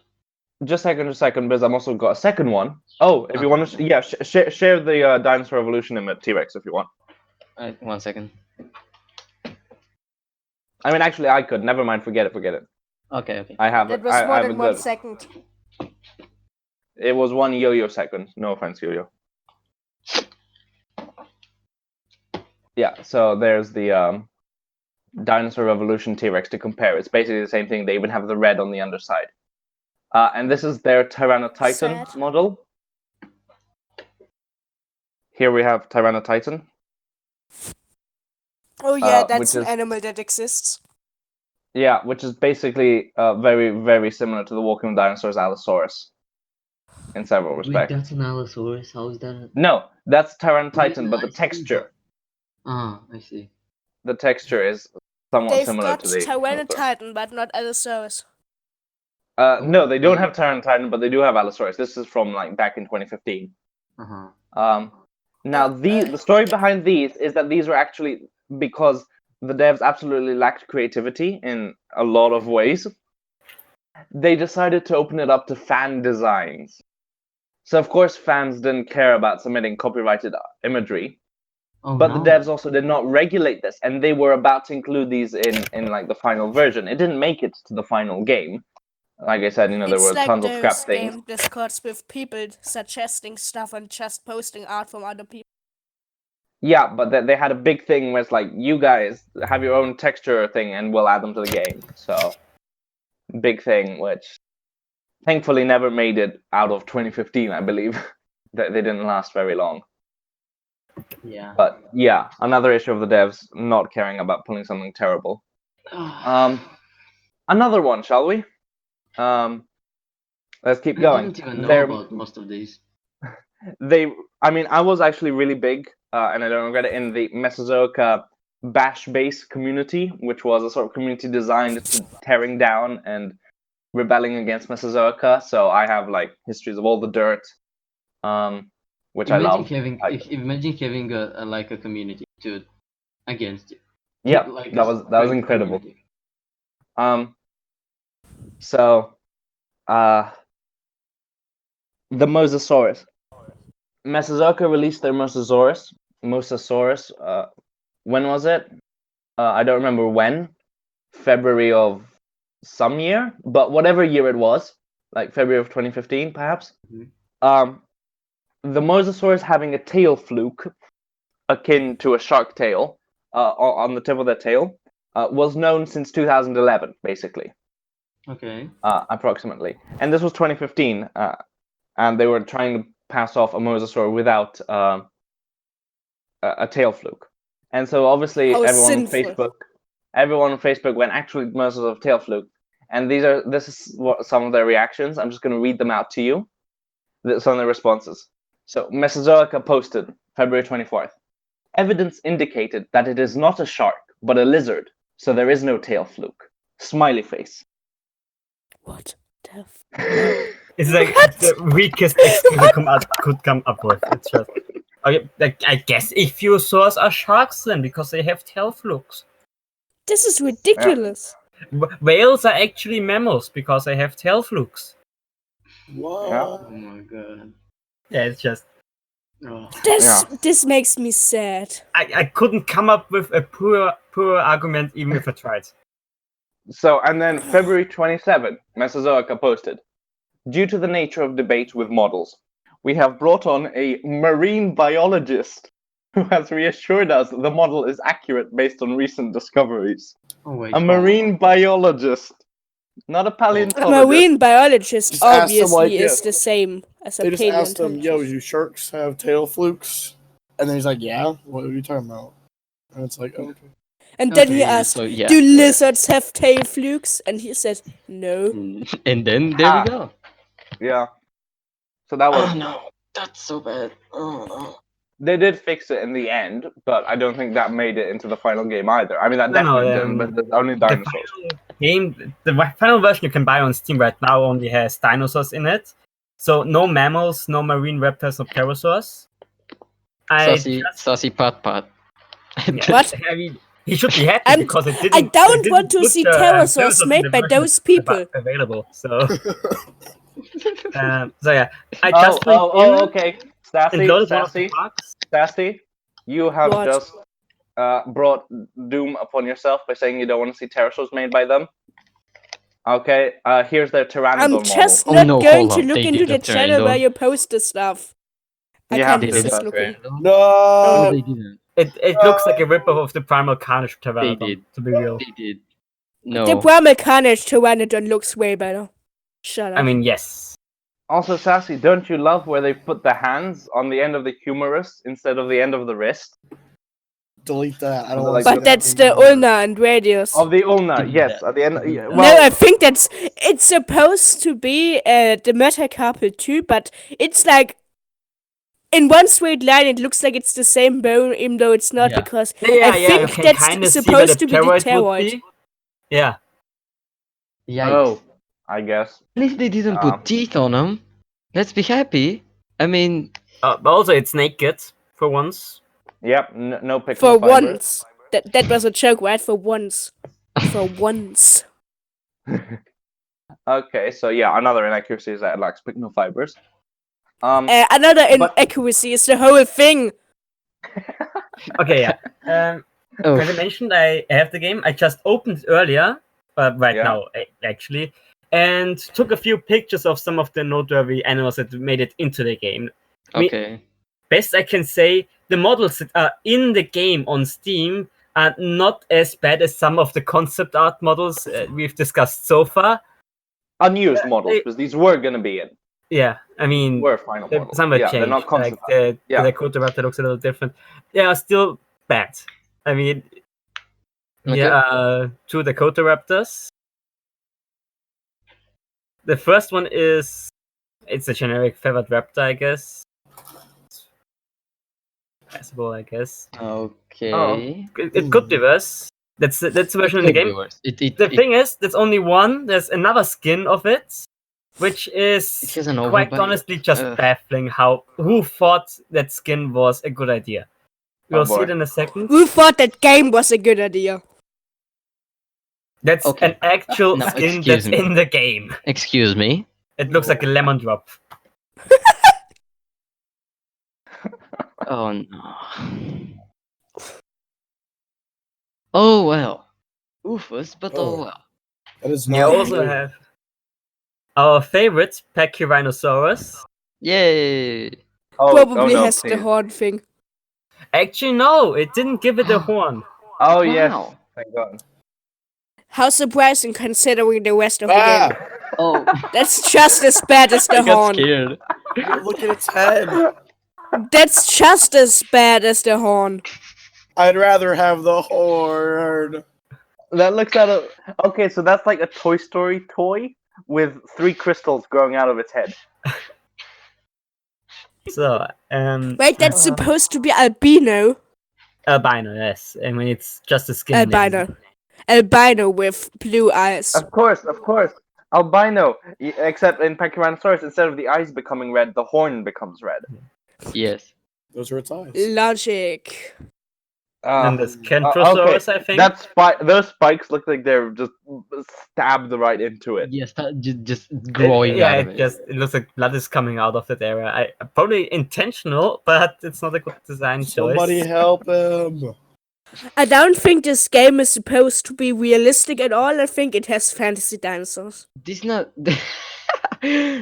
Just a second, because I've also got a second one. Oh, if you want to, share the Dinosaur Revolution image T-Rex if you want. 1 second. I mean, actually, I could. Never mind. Forget it. Okay. I have That it. was I more have than a 1 good. second. It was 1 yo-yo second. No offense, yo-yo. Yeah. So there's the Dinosaur Revolution T-Rex to compare. It's basically the same thing. They even have the red on the underside. And this is their Tyrannotitan Sad. model. Here we have Tyrannotitan. Oh yeah, which that's an is- animal that exists. Yeah, which is basically very, very similar to the walking dinosaurs Allosaurus in several Wait, respects. that's an Allosaurus. How is that? No, that's Tyrannotitan, Yeah, but the I see texture, Ah, I see. the texture is somewhat They've similar got to the. Tyrannotitan, but not Allosaurus. No, they don't have Tyrannotitan, but they do have Allosaurus. This is from like back in 2015. Now the story behind these is that these were actually because the devs absolutely lacked creativity in a lot of ways. They decided to open it up to fan designs. So of course fans didn't care about submitting copyrighted imagery, Oh, but no. the devs also did not regulate this, and they were about to include these in like the final version. It didn't make it to the final game. Like I said, there It's were like tons of scrap those things. game discords with people suggesting stuff and just posting art from other people. Yeah, but they had a big thing where it's like, you guys have your own texture thing and we'll add them to the game. So, big thing, which thankfully never made it out of 2015, I believe. They didn't last very long. Yeah. But yeah, another issue of the devs not caring about pulling something terrible. Another one, shall we? Let's keep I going. don't even know about most of these. I mean, I was actually really big, and I don't regret it, in the Mesozoic bash base community, which was a sort of community designed to tearing down and rebelling against Mesozoica. So I have like histories of all the dirt, which I love. Imagine having a like a community to against it. Yeah, Like that was incredible. community. So, the Mosasaurus. Mesozoica released their Mosasaurus. When was it? I don't remember when. February of some year, but whatever year it was, like February of 2015, perhaps. Mhm. The Mosasaurus having a tail fluke akin to a shark tail on the tip of their tail was known since 2011, basically. Okay. Approximately. And this was 2015, and they were trying to pass off a mosasaur without a tail fluke. And so obviously How everyone sinful. on Facebook went, actually mosasaur of tail fluke. And this is what some of their reactions. I'm just going to read them out to you. Some of their responses. So Mesozoica posted February 24th. Evidence indicated that it is not a shark, but a lizard, so there is no tail fluke. Smiley face. What the f- It's like the weakest excuse I could come up with. It's just, okay, like, I guess ichthyosaurs are sharks then, because they have tail flukes. This is ridiculous. Whales are actually mammals because they have tail flukes. What? Yeah. Oh my god. Yeah, it's just, Oh. This makes me sad. I couldn't come up with a poor argument even if I tried. So, and then February 27th, Mesozoica posted, due to the nature of debate with models, we have brought on a marine biologist who has reassured us the model is accurate based on recent discoveries. Oh wait. A marine biologist, not a A paleontologist. marine biologist Just ask them, obviously like, is yeah. the same as a They just asked him, "Yo, paleontologist. do sharks have tail flukes?" And then he's like, "Yeah." What are you talking about? And it's like, oh, okay. And then he Okay, asked, so yeah. do lizards have tail flukes? And he said, no. And then there we Ah. go. Yeah. So that was. Oh no, that's so bad. Oh no. They did fix it in the end, but I don't think that made it into the final game either. I mean, that No, definitely didn't, but there's only dinosaurs. The final version you can buy on Steam right now only has dinosaurs in it. So no mammals, no marine reptiles, no pterosaurs. Saucy pot. What? I mean, he should be happy And because it didn't. I don't it didn't want to put see the pterosaurs in made the by version those people. available. So, so yeah, I just went in Okay. and loaded one of the Sassy, packs. Sassy, you have What? just brought doom upon yourself by saying you don't want to see pterosaurs made by them. Okay, here's their pteranodon I'm model. just Oh, not no, going hold to on. look They into did the a channel where pteranodon. you post the stuff. I You can't have to, resist Sassy. looking. No. They didn't. It looks like a ripoff of the Primal Carnage They Pteranodon, did. to be real. They did. The No. Primal Carnage Pteranodon looks way better. Shut up. I mean, yes. Also, Sassy, don't you love where they put the hands on the end of the humerus instead of the end of the wrist? Delete that. I don't But want to see But that. that's the ulna and radius. Of the ulna, Delete yes. that. At the end, Delete yeah, that. well, No, I think it's supposed to be the metacarpal too, but it's like in one straight line it looks like it's the same bone, even though it's not, Yeah. because Yeah, I you think can that's kind of see where the supposed to be the pteroid would pteroid. be. Yeah. Yikes. oh, I guess. At least they didn't put teeth on them. Let's be happy. I mean, But also, it's naked for once. Yep, no picking For fibers. once. That was a joke, right? For once. For once. Okay, so yeah, another inaccuracy is that it lacks pigment fibers. Another but- inaccuracy is the whole thing. Okay, yeah. oh, As I mentioned, I have the game. I just opened it earlier, right Yeah. now, actually, and took a few pictures of some of the noteworthy animals that made it into the game. I mean, okay. best I can say, the models that are in the game on Steam are not as bad as some of the concept art models we've discussed so far. unused models, because these were going to be in. Yeah, I mean, Were final models. some have Yeah, they're changed. not Like concept. the Yeah. Dakotaraptor looks a little different. They are still bad. I mean, Okay. yeah, 2 Dakotaraptors. The first one it's a generic feathered raptor, I guess. Passable, I guess. Okay. It could be worse. That's the version in the Could be game. worse. The thing is, there's only one. There's another skin of it, which is It has an quite overbite. honestly just baffling. Who thought that skin was a good idea? We'll see it in a second. Who thought that game was a good idea? That's Okay. an actual No, skin excuse that's me. in the game. Excuse me. It looks like a lemon drop. Oh no. Oh well. Oofus, but oh well. That is We not. also have our favorite Pachyrhinosaurus. Yay! Probably no, has the please. horn thing. Actually, no, it didn't give it a horn. Oh yes, Wow. thank God. How surprising considering the rest of the Ah! game. Oh, That's just as bad as the I got horn. scared. Look at its head. That's just as bad as the horn. I'd rather have the horn. That looks out of. Okay, so that's like a Toy Story toy with 3 crystals growing out of its head. So, Wait, that's supposed to be albino. albino, yes. I mean, it's just a skin. name. Albino. Albino with blue eyes. Of course. Albino. Except in Pachyrhinosaurus, instead of the eyes becoming red, the horn becomes red. Yes. Those are its eyes. Logic. And there's Kentrosaurus, I think. Those spikes look like they're just stabbed right into it. Yes, just growing out of it. It looks like blood is coming out of that area. Probably intentional, but it's not a good design Somebody choice. help him. I don't think this game is supposed to be realistic at all. I think it has fantasy dinosaurs. This not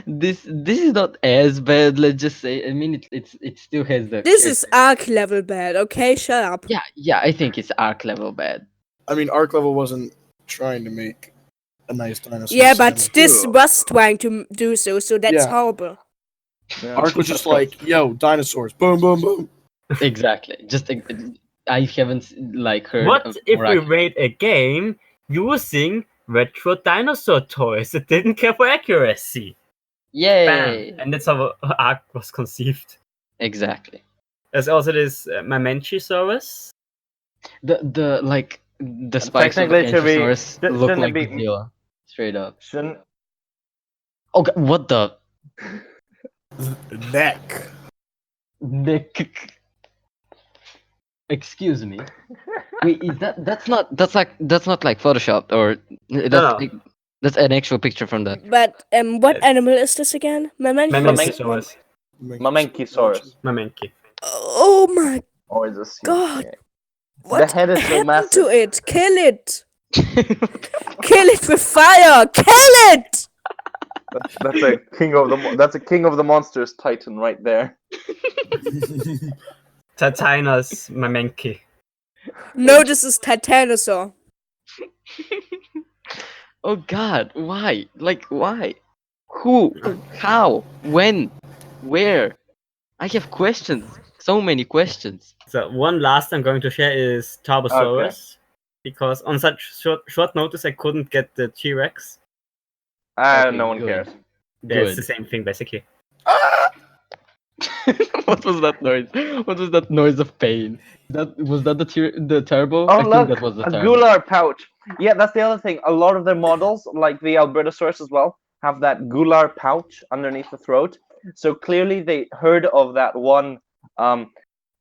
this is not as bad. Let's just say. I mean, it still has the. This is arc level bad, okay? Shut up. Yeah. I think it's arc level bad. I mean, Arc Level wasn't trying to make a nice dinosaur. Yeah, but skin. this was trying to do so that's Yeah. horrible. Yeah. Arc was just like, yo, dinosaurs, boom, boom, boom. Exactly. Just I haven't heard. What of if more we act- made a game using retro dinosaur toys that didn't care for accuracy? Yay! Bam! And that's how Ark was conceived. Exactly. There's also this Mamenchisaurus. The spikes of the technically it should be- Kentrosaurus look shouldn't it like be- Godzilla. Straight up. Shouldn't. Oh God, what the? Neck. Nick. Excuse me. Wait, is that's not like photoshopped or that's an actual picture from the. But what animal is this again? Mamenchisaurus. Mamenchisaurus. Mamenchi. Oh my Or is this? God. Okay. What head is so happened massive. to it? Kill it! Kill it with fire! Kill it! That's a king of the monsters titan right there. Titanus Mamenchi. No, this is Titanosaur. Oh God, why? Why? Who? How? When? Where? I have questions. So many questions. So one last I'm going to share is Tarbosaurus. Because on such short notice I couldn't get the T-Rex. Okay, No one good. cares. Yeah, it's Good. the same thing basically. What was that noise? What was that noise of pain? Was that the turbo? Oh I look, think that was the a turbo. gular pouch. Yeah, that's the other thing. A lot of their models, like the Albertosaurus as well, have that gular pouch underneath the throat. So clearly they heard of that one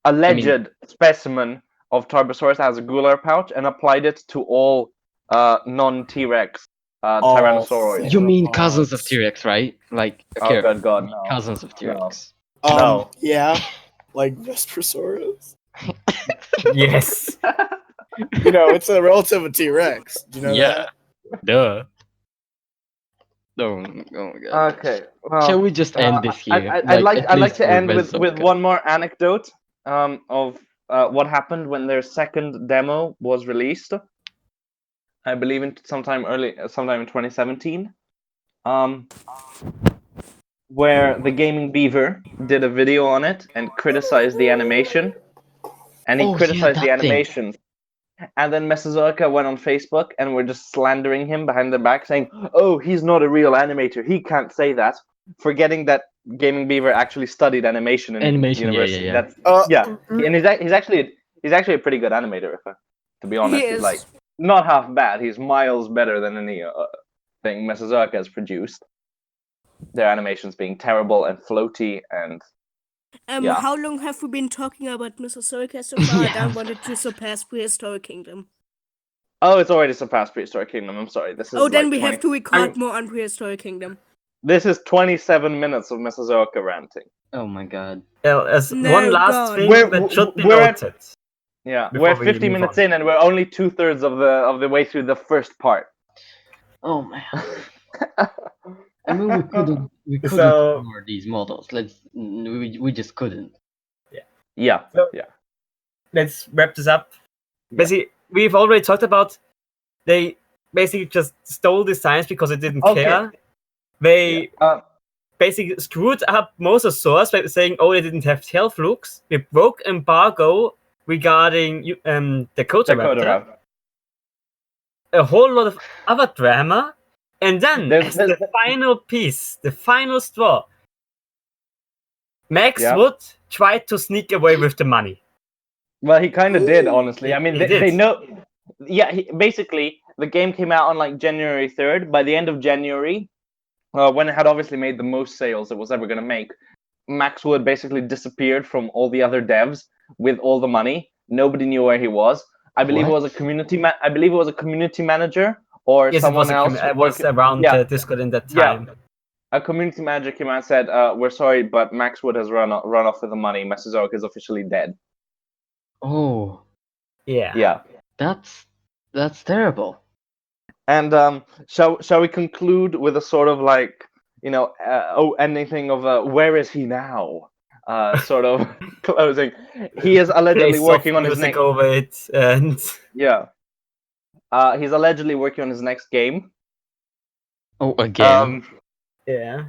alleged specimen of Tarbosaurus that has a gular pouch and applied it to all non-T-Rex Tyrannosauroids. You mean cousins of T-Rex, right? Oh good God, no. Cousins of T-Rex. No. Yeah, like Vesperosaurus. Yes. You know, it's a relative of T-Rex. Do you know that? Duh. Oh my God. Okay. Well, Shall we just end this here? I'd like at least to for end Red with Soca. one more anecdote of what happened when their second demo was released. I believe sometime in 2017. where the Gaming Beaver did a video on it and criticized the animation. And he Oh, yeah, criticized the that thing. animation. And then Mesozoica went on Facebook and were just slandering him behind their back, saying, "Oh, he's not a real animator. He can't say that." Forgetting that Gaming Beaver actually studied animation in Animation, university. yeah. That's and he's actually a pretty good animator. To be honest, He he's is. like not half bad. He's miles better than any thing Mesozoica has produced. Their animations being terrible and floaty and yeah. How long have we been talking about Mesozoica so far? I Yeah. don't want it to surpass Prehistoric Kingdom. Oh, it's already surpassed Prehistoric Kingdom. I'm sorry. This is Oh, then like we 20 have to record more on Prehistoric Kingdom. This is 27 minutes of Mesozoica ranting. Oh my god. As No, one last God. thing We're- that should be we're at- noted. Yeah, Before we're we 50 move minutes on. in, and we're only 2/3 of the way through the first part. Oh man. I mean, we couldn't So- ignore these models. We just couldn't. Yeah, So- yeah. Let's wrap this up. Basically, we've already talked about they basically just stole designs because they didn't Okay. care. They basically screwed up mosasaurs by saying, "Oh, they didn't have tail flukes." They broke embargo regarding Dakota Dakota Raptor. Raptor. A whole lot of other drama, and then There's- as the final piece, the final straw, Max Yeah. Wood tried to sneak away with the money. Well, he kind of did, honestly. I mean, He they did. know. Yeah, basically, the game came out on like January 3rd. By the end of January, when it had obviously made the most sales it was ever going to make, Max Wood basically disappeared from all the other devs with all the money. Nobody knew where he was. I believe it was a community. I believe it was a community manager or Yes, someone else. it was around Yeah. Discord in that Yeah. time. A community manager came out and said, "We're sorry, but Max Wood has run off with the money. Mesozoic is officially dead." Oh, Yeah. Yeah. that's terrible. And shall we conclude with a sort of like anything of a "where is he now" sort of closing? He is allegedly Play working soft on his music next. over it, and Yeah. He's allegedly working on his next game. Oh, again. yeah.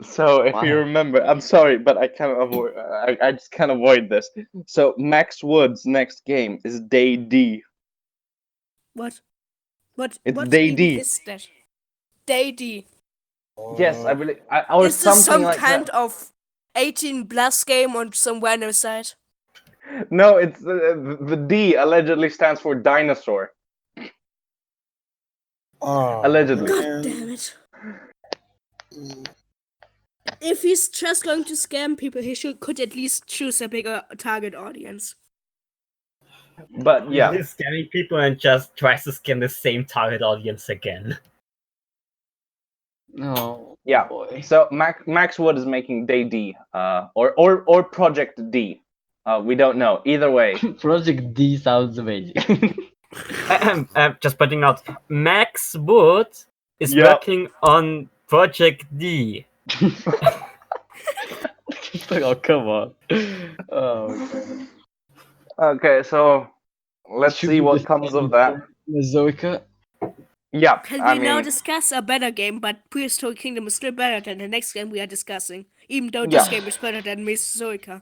So if Wow. you remember, I'm sorry, but I can't avoid. I just can't avoid this. So Max Wood's next game is Day D. What? What? It's what Day even D. is that? Day D. Yes, I believe. Or Is this something some like kind that. of 18 plus game on some random site? No, it's the D allegedly stands for dinosaur. Oh, Allegedly. God damn it. If he's just going to scam people, he could at least choose a bigger target audience. But yeah, He's scamming people and just tries to scam the same target audience again. No. yeah. Boy. So Max Wood is making Day D, or Project D. We don't know. Either way, Project D sounds amazing. Just pointing out, Max Wood is Yeah. working on Project D. Oh, come on. Oh, God. okay. So let's Should see we what just comes end of that. Mesozoica? Yeah, Can I we now mean, discuss a better game, but Prehistoric Kingdom is still better than the next game we are discussing, even though Yeah. this game is better than Mesozoica.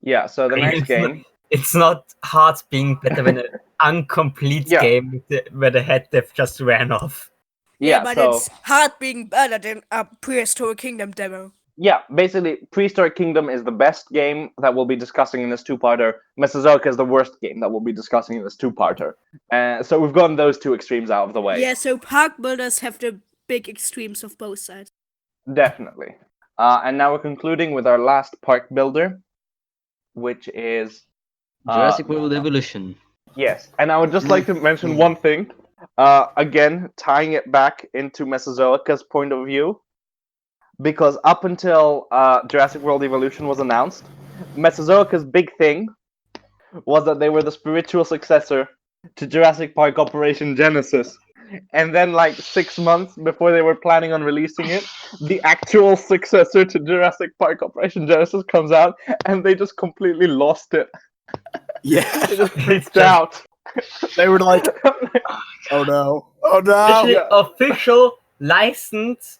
yeah. So the I mean, next game. It's not hard being better than an incomplete Yeah. game where the head dev just ran off. Yeah, but so it's hard being better than a Prehistoric Kingdom demo. yeah, basically, Prehistoric Kingdom is the best game that we'll be discussing in this two-parter. Mesozoica is the worst game that we'll be discussing in this two-parter. So we've gotten those two extremes out of the way. Yeah, so park builders have the big extremes of both sides. Definitely. And now we're concluding with our last park builder, which is Jurassic World Evolution. yes. And I would just like to mention one thing. Again, tying it back into Mesozoica's point of view. Because up until Jurassic World Evolution was announced, Mesozoica's big thing was that they were the spiritual successor to Jurassic Park Operation Genesis. And then, like 6 months before they were planning on releasing it, the actual successor to Jurassic Park Operation Genesis comes out, and they just completely lost it. Yeah. They just It's freaked just- out. They were like, oh no. Oh no. Actually, official licensed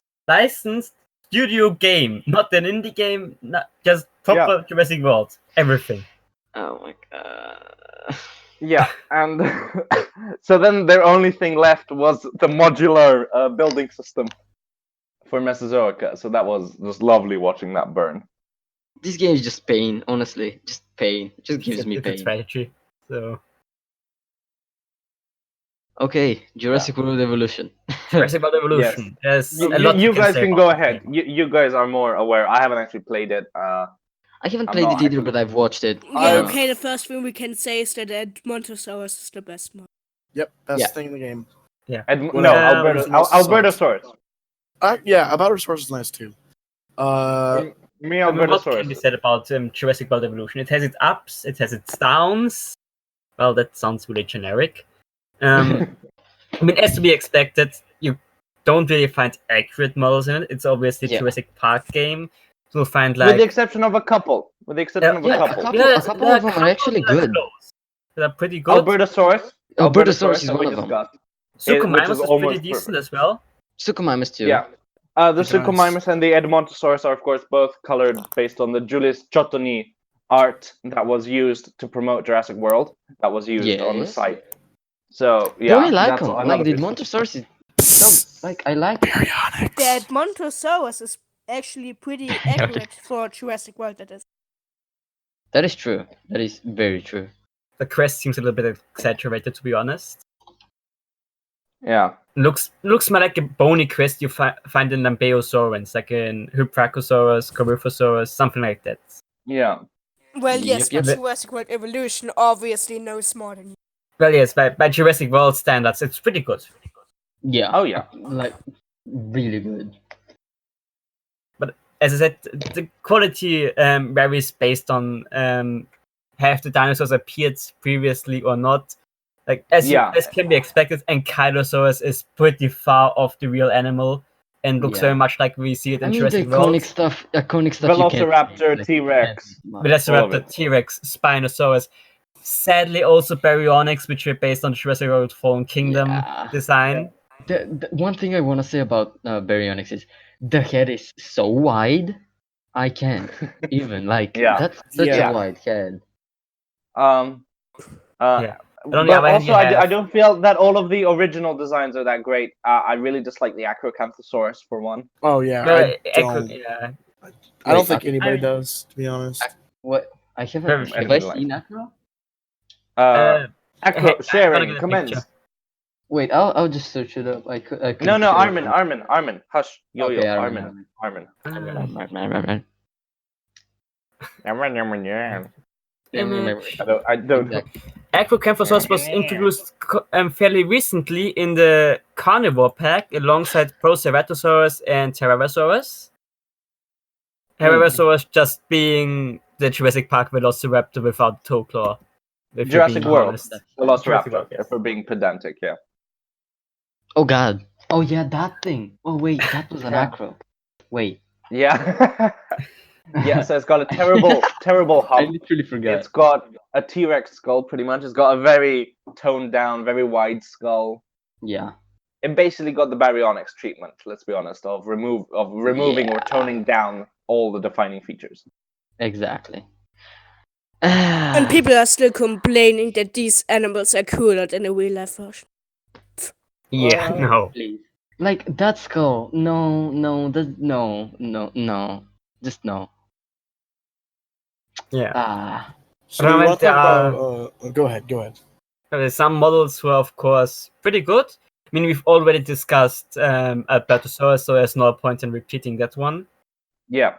studio game, not an indie game, not just proper Jurassic World, everything. Oh my god. Yeah, and so then their only thing left was the modular building system for Mesozoica. So that was just lovely watching that burn. This game is just pain, honestly. Just pain. It just gives me It's a pain. strategy. So Okay, Jurassic World Evolution. Jurassic World Evolution. There's a lot You we can guys say can about go the ahead. game. You guys are more aware. I haven't actually played it. I haven't I'm played not it either, actually- but I've watched it. Yeah, okay, the first thing we can say is that Edmontosaurus is the best one. Yep, best Yeah. thing in the game. No, Whatever. Albertosaurus. Yeah, Albertosaurus is nice too. Me, What can be Albertosaurus. said about Jurassic World Evolution? It has its ups, it has its downs. Well, that sounds really generic. I mean, as to be expected, you don't really find accurate models in it. It's obviously a Jurassic Park game. You'll find like, with the exception of a couple. With the exception of a couple. A couple of them are actually good. They're pretty good. Albertosaurus. Albertosaurus is that we one of them. discussed, Suchomimus is pretty almost decent perfect. as well. Suchomimus too. Yeah. The Nice. Suchomimus and the Edmontosaurus are, of course, both colored based on the Julius Chotoni art that was used to promote Jurassic World. That was used on the Yes. site. So yeah, Though I like that's them. another Like the piece. Edmontosaurus is like I like it. The Edmontosaurus is actually pretty accurate for Jurassic World, that is. That is true. That is very true. The crest seems a little bit exaggerated, to be honest. Yeah. Looks more like a bony crest you find in Lambeosaurus, like in Hypracosaurus, Coryphosaurus, something like that. Yeah. Well, yes, Yep, but Jurassic World Evolution obviously knows more than you. Well, yes, by Jurassic World standards, it's pretty good. Yeah. Oh yeah. Like really good. As I said, the quality varies based on have the dinosaurs appeared previously or not. Like as can be expected, Ankylosaurus is pretty far off the real animal and looks very much like we see it in I mean, Jurassic the World. iconic stuff you can't Velociraptor, like, T-Rex. Velociraptor, T-Rex, Spinosaurus. Sadly, also Baryonyx, which are based on Jurassic World Fallen Kingdom design. The one thing I want to say about Baryonyx is the head is so wide. I can't even like that's such a wide head. But also, I don't feel that all of the original designs are that great. I really dislike the Acrocanthosaurus for one. Oh yeah, I don't think anybody does, to be honest. What I haven't have I seen Acro? Acro sharing commence. Wait, I'll just search it up. I could No, Armin, hush, Okay, Armin. I don't. Acrocanthosaurus was introduced fairly recently in the Carnivore Pack alongside Proceratosaurus and Pterosaurus. Pterosaurus just being the Jurassic Park Velociraptor without toe claw. Jurassic World Velociraptor, if we're being pedantic, yeah. Oh god. Oh yeah, that thing. Oh wait, that was an acro. Wait. Yeah. Yeah, so it's got a terrible hub. I literally forgot. It's got a T-Rex skull, pretty much. It's got a very toned down, very wide skull. Yeah. It basically got the Baryonyx treatment, let's be honest, of removing or toning down all the defining features. Exactly. And people are still complaining that these animals are cooler than a real life version. Yeah, no. Please. Like that skull. No. Just no. Yeah. So we want to talk about, go ahead. There's some models who are, of course, pretty good. I mean, we've already discussed Albertosaurus, so there's no point in repeating that one. Yeah.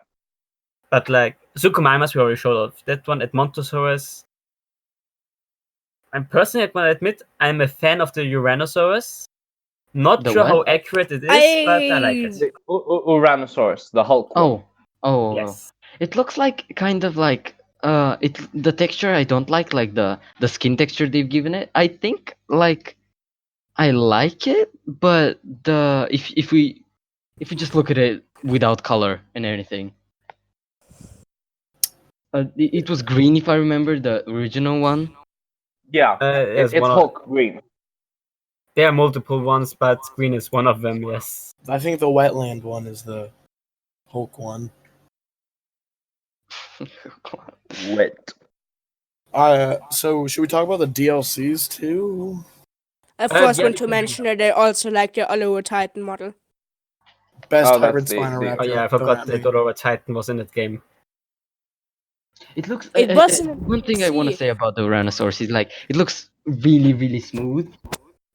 But like Suchomimus, we already showed off that one. Edmontosaurus. I'm personally going to admit I'm a fan of the Uranosaurus. Not sure how accurate it is, but I like it. The Uranosaurus, the Hulk one. Oh. Yes. It looks like kind of like the texture I don't like the skin texture they've given it. I think like I like it, but if we just look at it without color and anything. It was green if I remember the original one. Yeah, it's Hulk green. There are multiple ones, but green is one of them. Yes. I think the wetland one is the Hulk one. Wet. So should we talk about the DLCs too? I first yeah, want we to can do mention that I also like the Aloha Titan model. Best Oh, that's hybrid the- Spinoraptor. Oh yeah, I don't forgot at that me. Dodora Titan was in that game. It looks. It wasn't one thing I want to see. say about the Tyrannosaurus is like it looks really, really smooth,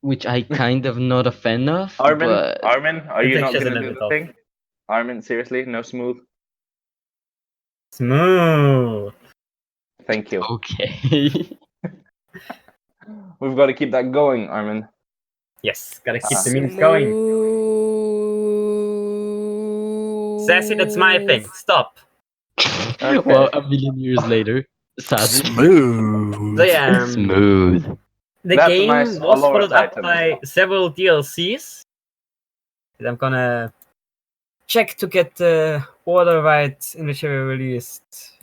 which I kind of not a fan of. But Armin, are The you not texture's a gonna little do bit the off. thing? Armin, seriously, no smooth. Smooth. Thank you. okay. We've got to keep that going, Armin. Yes, gotta keep the Ah. memes going. Smooth. Sassy, that's my thing. Stop. Okay. Well, a million years later, sadly. Smooth. So yeah, Smooth. the That's a game nice was Aloha followed up Titan. by several DLCs. And I'm gonna check to get the order right in which they were released.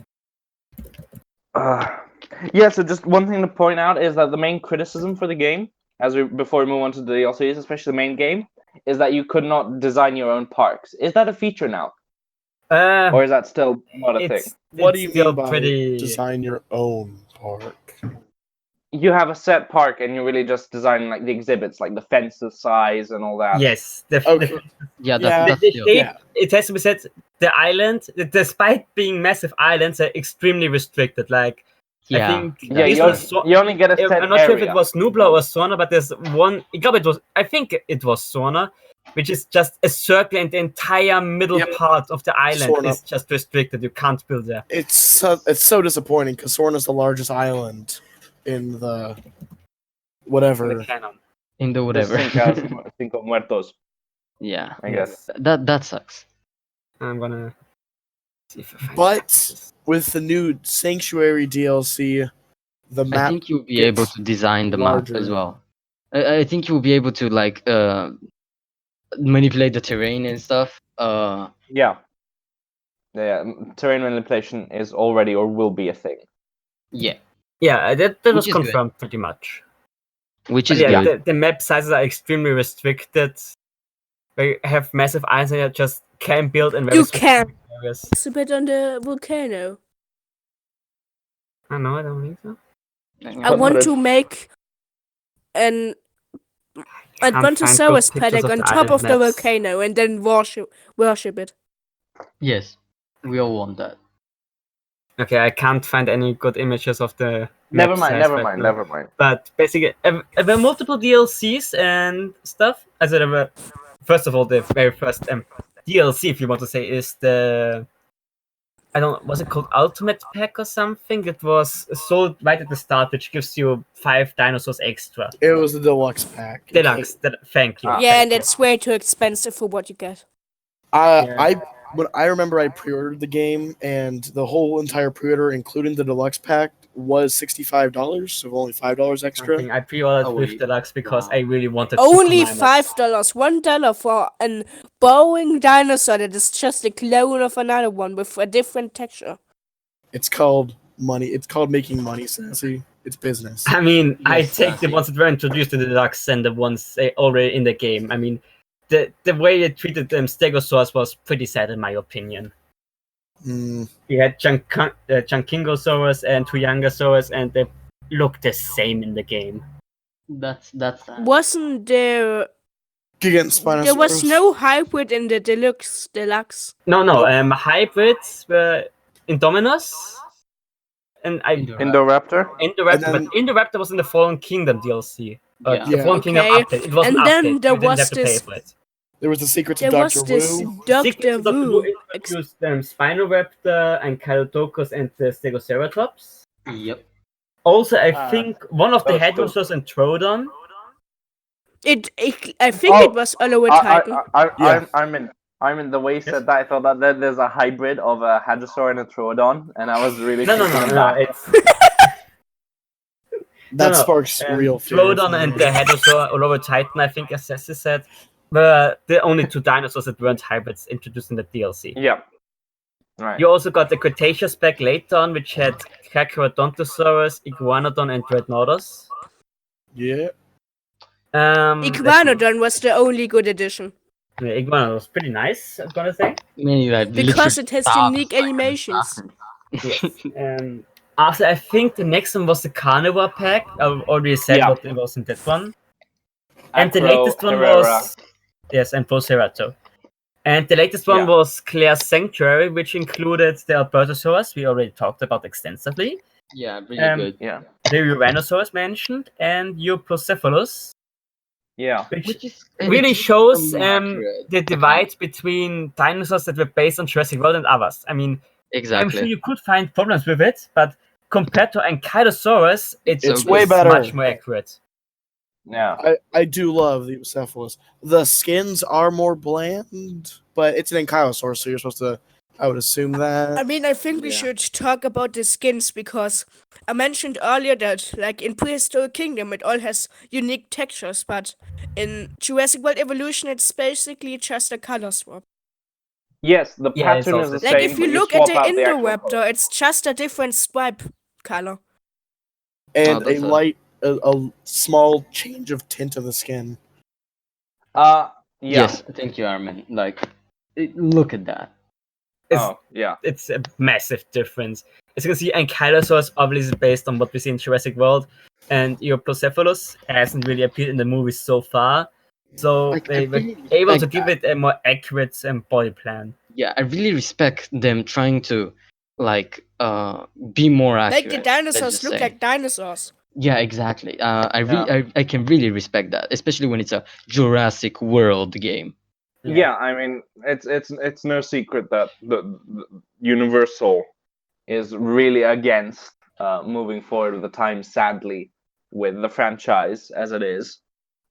Yeah, so just one thing to point out is that the main criticism for the game, before we move on to the DLCs, especially the main game, is that you could not design your own parks. Is that a feature now, or is that still not a thing? It's What it's do you still mean by pretty design your own park? You have a set park, and you're really just designing like the exhibits, like the fences size and all that. Yes, Okay. Yeah, Yeah. that's the still. shape, Yeah. it has to be said, the island, despite being massive islands, are extremely restricted. Like, Yeah. I think Yeah, these you, were so- you only get a set I'm not sure if area. it was Nubla or Swana, but there's one. I think it was Swana, which is just a circle, and the entire middle Yep. part of the island Sorna. is just restricted. You can't build there. It's so disappointing because Sorna's the largest island in the whatever. The canon. In the The whatever. Cinco Muertos, Yeah. I guess. That sucks. I'm gonna see if I find But with the new Sanctuary DLC, the I map think you'll be able gets to design the map as larger. well. I think you'll be able to like manipulate the terrain and stuff. Yeah. Terrain manipulation is already or will be a thing. Yeah, Yeah, that Which was is good. confirmed pretty much. which But is yeah, good. the map sizes are extremely restricted. They have massive islands and you just can't build in very You specific can. areas. It's a bit on the volcano. I know, I don't think so. I But want it- to make an Can't Adventosaurus find good pictures paddock of on the top of island the maps. volcano and then worship it. Yes, we all want that. Okay, I can't find any good images of the Never map mind, size never right mind, now. never mind. But basically, there were multiple DLCs and stuff. As there were, first of all, the very first DLC, if you want to say, is the was it called Ultimate Pack or something? It was sold right at the start, which gives you 5 dinosaurs extra. It was the deluxe pack. Deluxe. Thank you. Ah. Yeah, thank and you. it's way too expensive for what you get. Yeah. I remember I pre-ordered the game, and the whole entire pre-order, including the deluxe pack, was $65, so only $5 extra. Something I pre-ordered Oh, with wait. Deluxe because Wow. I really wanted Only Superman. $5, $1 for an Boeing dinosaur that is just a clone of another one with a different texture. It's called money. It's called making money, Sassy. It's business. I mean, I Yes, take the Sassy. ones that were introduced in the Deluxe and the ones already in the game. I mean, the way they treated them Stegosaurus was pretty sad in my opinion. Mm, We had Chunkingosaurus and Tuyangasaurus, and they look the same in the game. That's Wasn't there? Gigant Spinosaurus. There was no hybrid in the deluxe. No, hybrids were Indominus, and Indoraptor? Indoraptor, And then- but Indoraptor was in the Fallen Kingdom DLC. Yeah. The Fallen Kingdom Okay, update. It was and an then update. there You didn't was have to pay this- for it. There was the Secrets There of was Dr. this Wu. Dr. Secrets of Dr. Wu Wu. introduced Spinoraptor and Chilotokus and the Stegoceratops. Yep. Also, I think one of the that was Hadrosaurs and Troodon. I think Oh, it was Aloha Titan. Yeah. I'm in the way you said that. I thought that there's a hybrid of a Hadrosaur and a Troodon, and I was really No, thinking of no. that. It's That no, sparks real fear. Troodon and the Hadrosaur, Aloha Titan, I think, as Sassy said, were the only 2 dinosaurs that weren't hybrids introduced in the DLC. Yeah. Right. You also got the Cretaceous pack later on, which had Carcharodontosaurus, Iguanodon, and Dreadnoughtus. Yeah. Let's see. Iguanodon was the only good addition Yeah, Iguana was pretty nice, I'm gonna say. Many like because literally it has stars, unique like, animations. Yes. After I think the next one was the Carnivore Pack. I've already said Yeah. what it was in that one. And the Acro, latest one Herrera. was yes, and Procerato. And the latest one Yeah. was Claire's Sanctuary, which included the Albertosaurus we already talked about extensively. Yeah, really good. Yeah. The Uranosaurus mentioned, and Euprocephalus, Yeah. which is really shows more accurate, the divide between dinosaurs that were based on Jurassic World and others. I mean, I'm sure Exactly. you could find problems with it, but compared to Ankylosaurus, It's It's so way good. better. much more accurate. Yeah. I do love the Eucephalus. The skins are more bland, but it's an Ankylosaurus, so you're supposed to, I would assume that. I mean, I think we Yeah. should talk about the skins because I mentioned earlier that, like in Prehistoric Kingdom, it all has unique textures, but in Jurassic World Evolution, it's basically just a color swap. Yes, the Yeah, it's pattern is also- the Like same. if you but look at swap the out the actual Indoraptor, color. it's just a different stripe color. And Oh, a that's a- light, a small change of tint of the skin. Yeah. Yes, thank you, Armin. Like, look at that. Oh, yeah. It's a massive difference. As you can see, Ankylosaurus obviously is based on what we see in Jurassic World, and Euprocephalus hasn't really appeared in the movies so far. So Like, I they were really able to respect give it a more accurate body plan. Yeah, I really respect them trying to like be more accurate. Like the let's dinosaurs just look say. like dinosaurs. Yeah, exactly. I can really respect that, especially when it's a Jurassic World game. Yeah, I mean, it's no secret that the Universal is really against moving forward with the time, sadly, with the franchise as it is.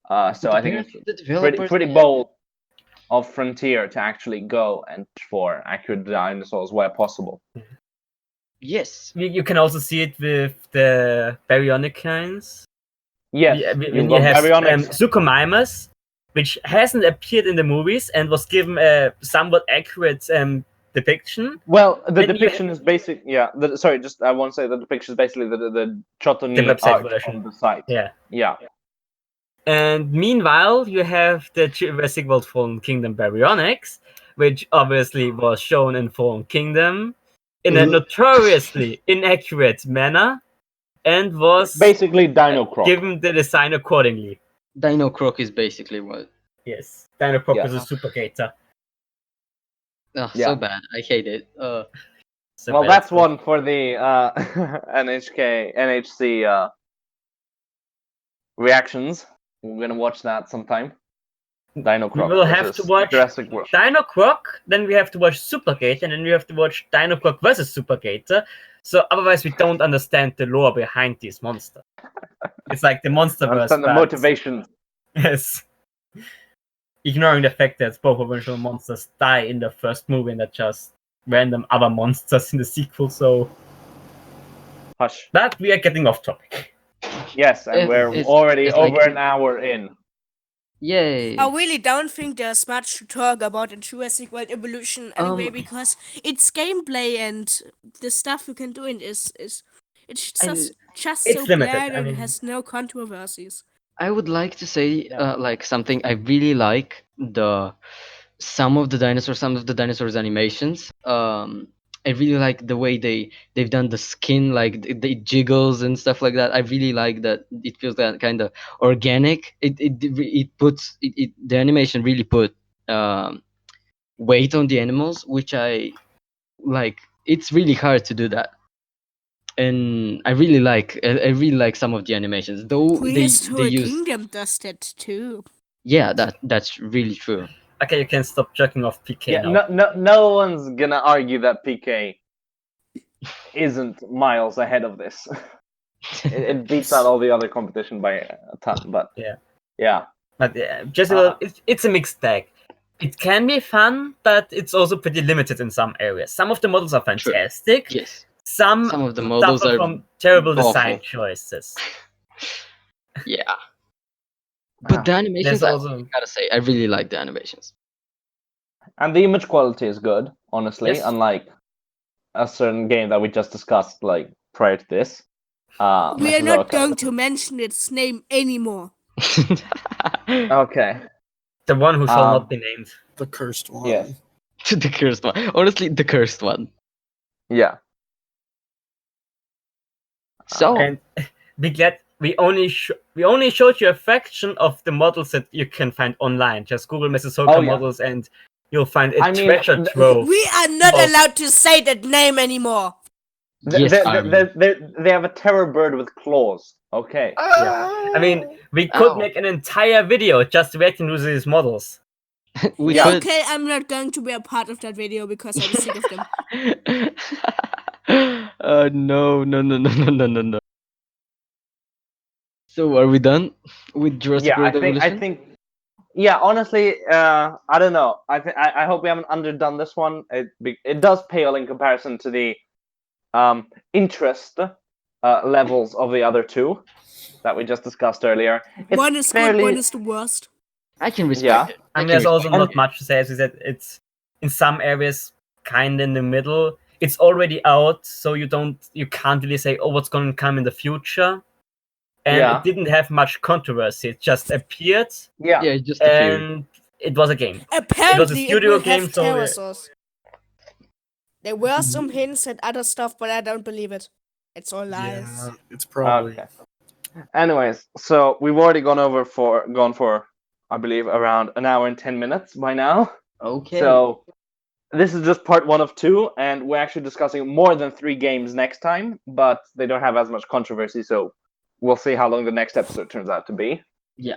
So I think it's The developers pretty bold of Frontier to actually go and for accurate dinosaurs where possible. Yes. You can also see it with the baryonic kinds. Yes, When you got have baryonyx. Suchomimus, which hasn't appeared in the movies and was given a somewhat accurate depiction. Well, the then you depiction is basic. Yeah, sorry, just I want to say the depiction is basically the Chotoni website art version. on the site. Yeah. Yeah. And meanwhile, you have the Jurassic World Fallen Kingdom Baryonyx, which obviously was shown in Fallen Kingdom in a notoriously inaccurate manner and was Basically, Dino Croc. given the design accordingly. Dino Croc is basically what. Yes, Dino Croc Yeah. was a super gator. Oh, Yeah. so bad. I hate it. So Well, bad. that's one for the NHC reactions. We're gonna watch that sometime. Dino We Croc. will have to versus watch Jurassic World. Dino Croc, then we have to watch Super Gator, and then we have to watch Dino Croc versus Super Gator. So otherwise, we don't understand the lore behind these monsters. It's like the monsterverse. Understand the but- motivation. Yes. Ignoring the fact that both original monsters die in the first movie and they're just random other monsters in the sequel, so. Hush. But we are getting off topic. Yes, and we're It's already like- over an hour in. Yay. I really don't think there's much to talk about in Jurassic World Evolution anyway, because its gameplay and the stuff you can do in is it's just It's so limited, bland I and mean- has no controversies. I would like to say like something I really like some of the dinosaurs animations. I really like the way they've done the skin, like they jiggles and stuff like that. I really like that. It feels that kind of organic. The animation really put weight on the animals, which I like. It's really hard to do that. And I really like some of the animations, though they Prehistoric use Kingdom does that too. yeah, that's really true. Okay, you can stop jerking off PK Yeah, now. no one's gonna argue that PK isn't miles ahead of this. It beats out all the other competition by a ton, but yeah. But it's a mixed bag. It can be fun, but it's also pretty limited in some areas. Some of the models are fantastic. Yes, Some of the models suffer are from terrible awful. design choices. Yeah, but the animations, There's also- I gotta say, I really like the animations. And the image quality is good, honestly, Yes. unlike a certain game that we just discussed like prior to this. We are not Okay. going to mention its name anymore. Okay. The one who shall Um, not be named. The cursed one. Yes. The cursed one. Honestly, the cursed one. Yeah. So, And we only showed you a fraction of the models that you can find online. Just Google Mesozoica Oh, yeah. models and you'll find a I mean, treasure trove. We are not Oh. allowed to say that name anymore. yes, Armin. They have a terror bird with claws. Okay. I mean, we could Ow. make an entire video just reacting to these models. We Yeah. could. Okay, I'm not going to be a part of that video because I'm sick of them. No, no, no, no, no, no, no, no. So, are we done with Jurassic Yeah, World I Evolution? think. Yeah, honestly, I don't know. I hope we haven't underdone this one. It does pale in comparison to the interest levels of the other two that we just discussed earlier. It's One is fairly, good, one is the worst. I can respect Yeah. it. I mean, can there's respect also it. not much to say. As we said, it's in some areas kind of in the middle. It's already out, so you can't really say, oh, what's going to come in the future. And Yeah. it didn't have much controversy. It just appeared, Yeah. Yeah, just a few. and it was a game. Apparently, it studio will game, have so pterosaurs. There were some hints and other stuff, but I don't believe it. It's all lies. Yeah, it's probably. Okay. Anyways, so we've already gone for I believe around an hour and 10 minutes by now. Okay. So this is just part 1 of 2, and we're actually discussing more than 3 games next time, but they don't have as much controversy, so we'll see how long the next episode turns out to be. Yeah.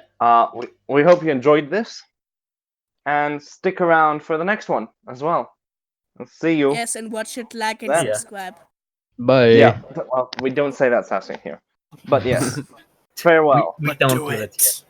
We hope you enjoyed this, and stick around for the next one as well. I'll see you. Yes, and watch it, like, and Then. subscribe. Bye. Yeah, well, we don't say that sassy here, but yes. Farewell. We But don't do do it it.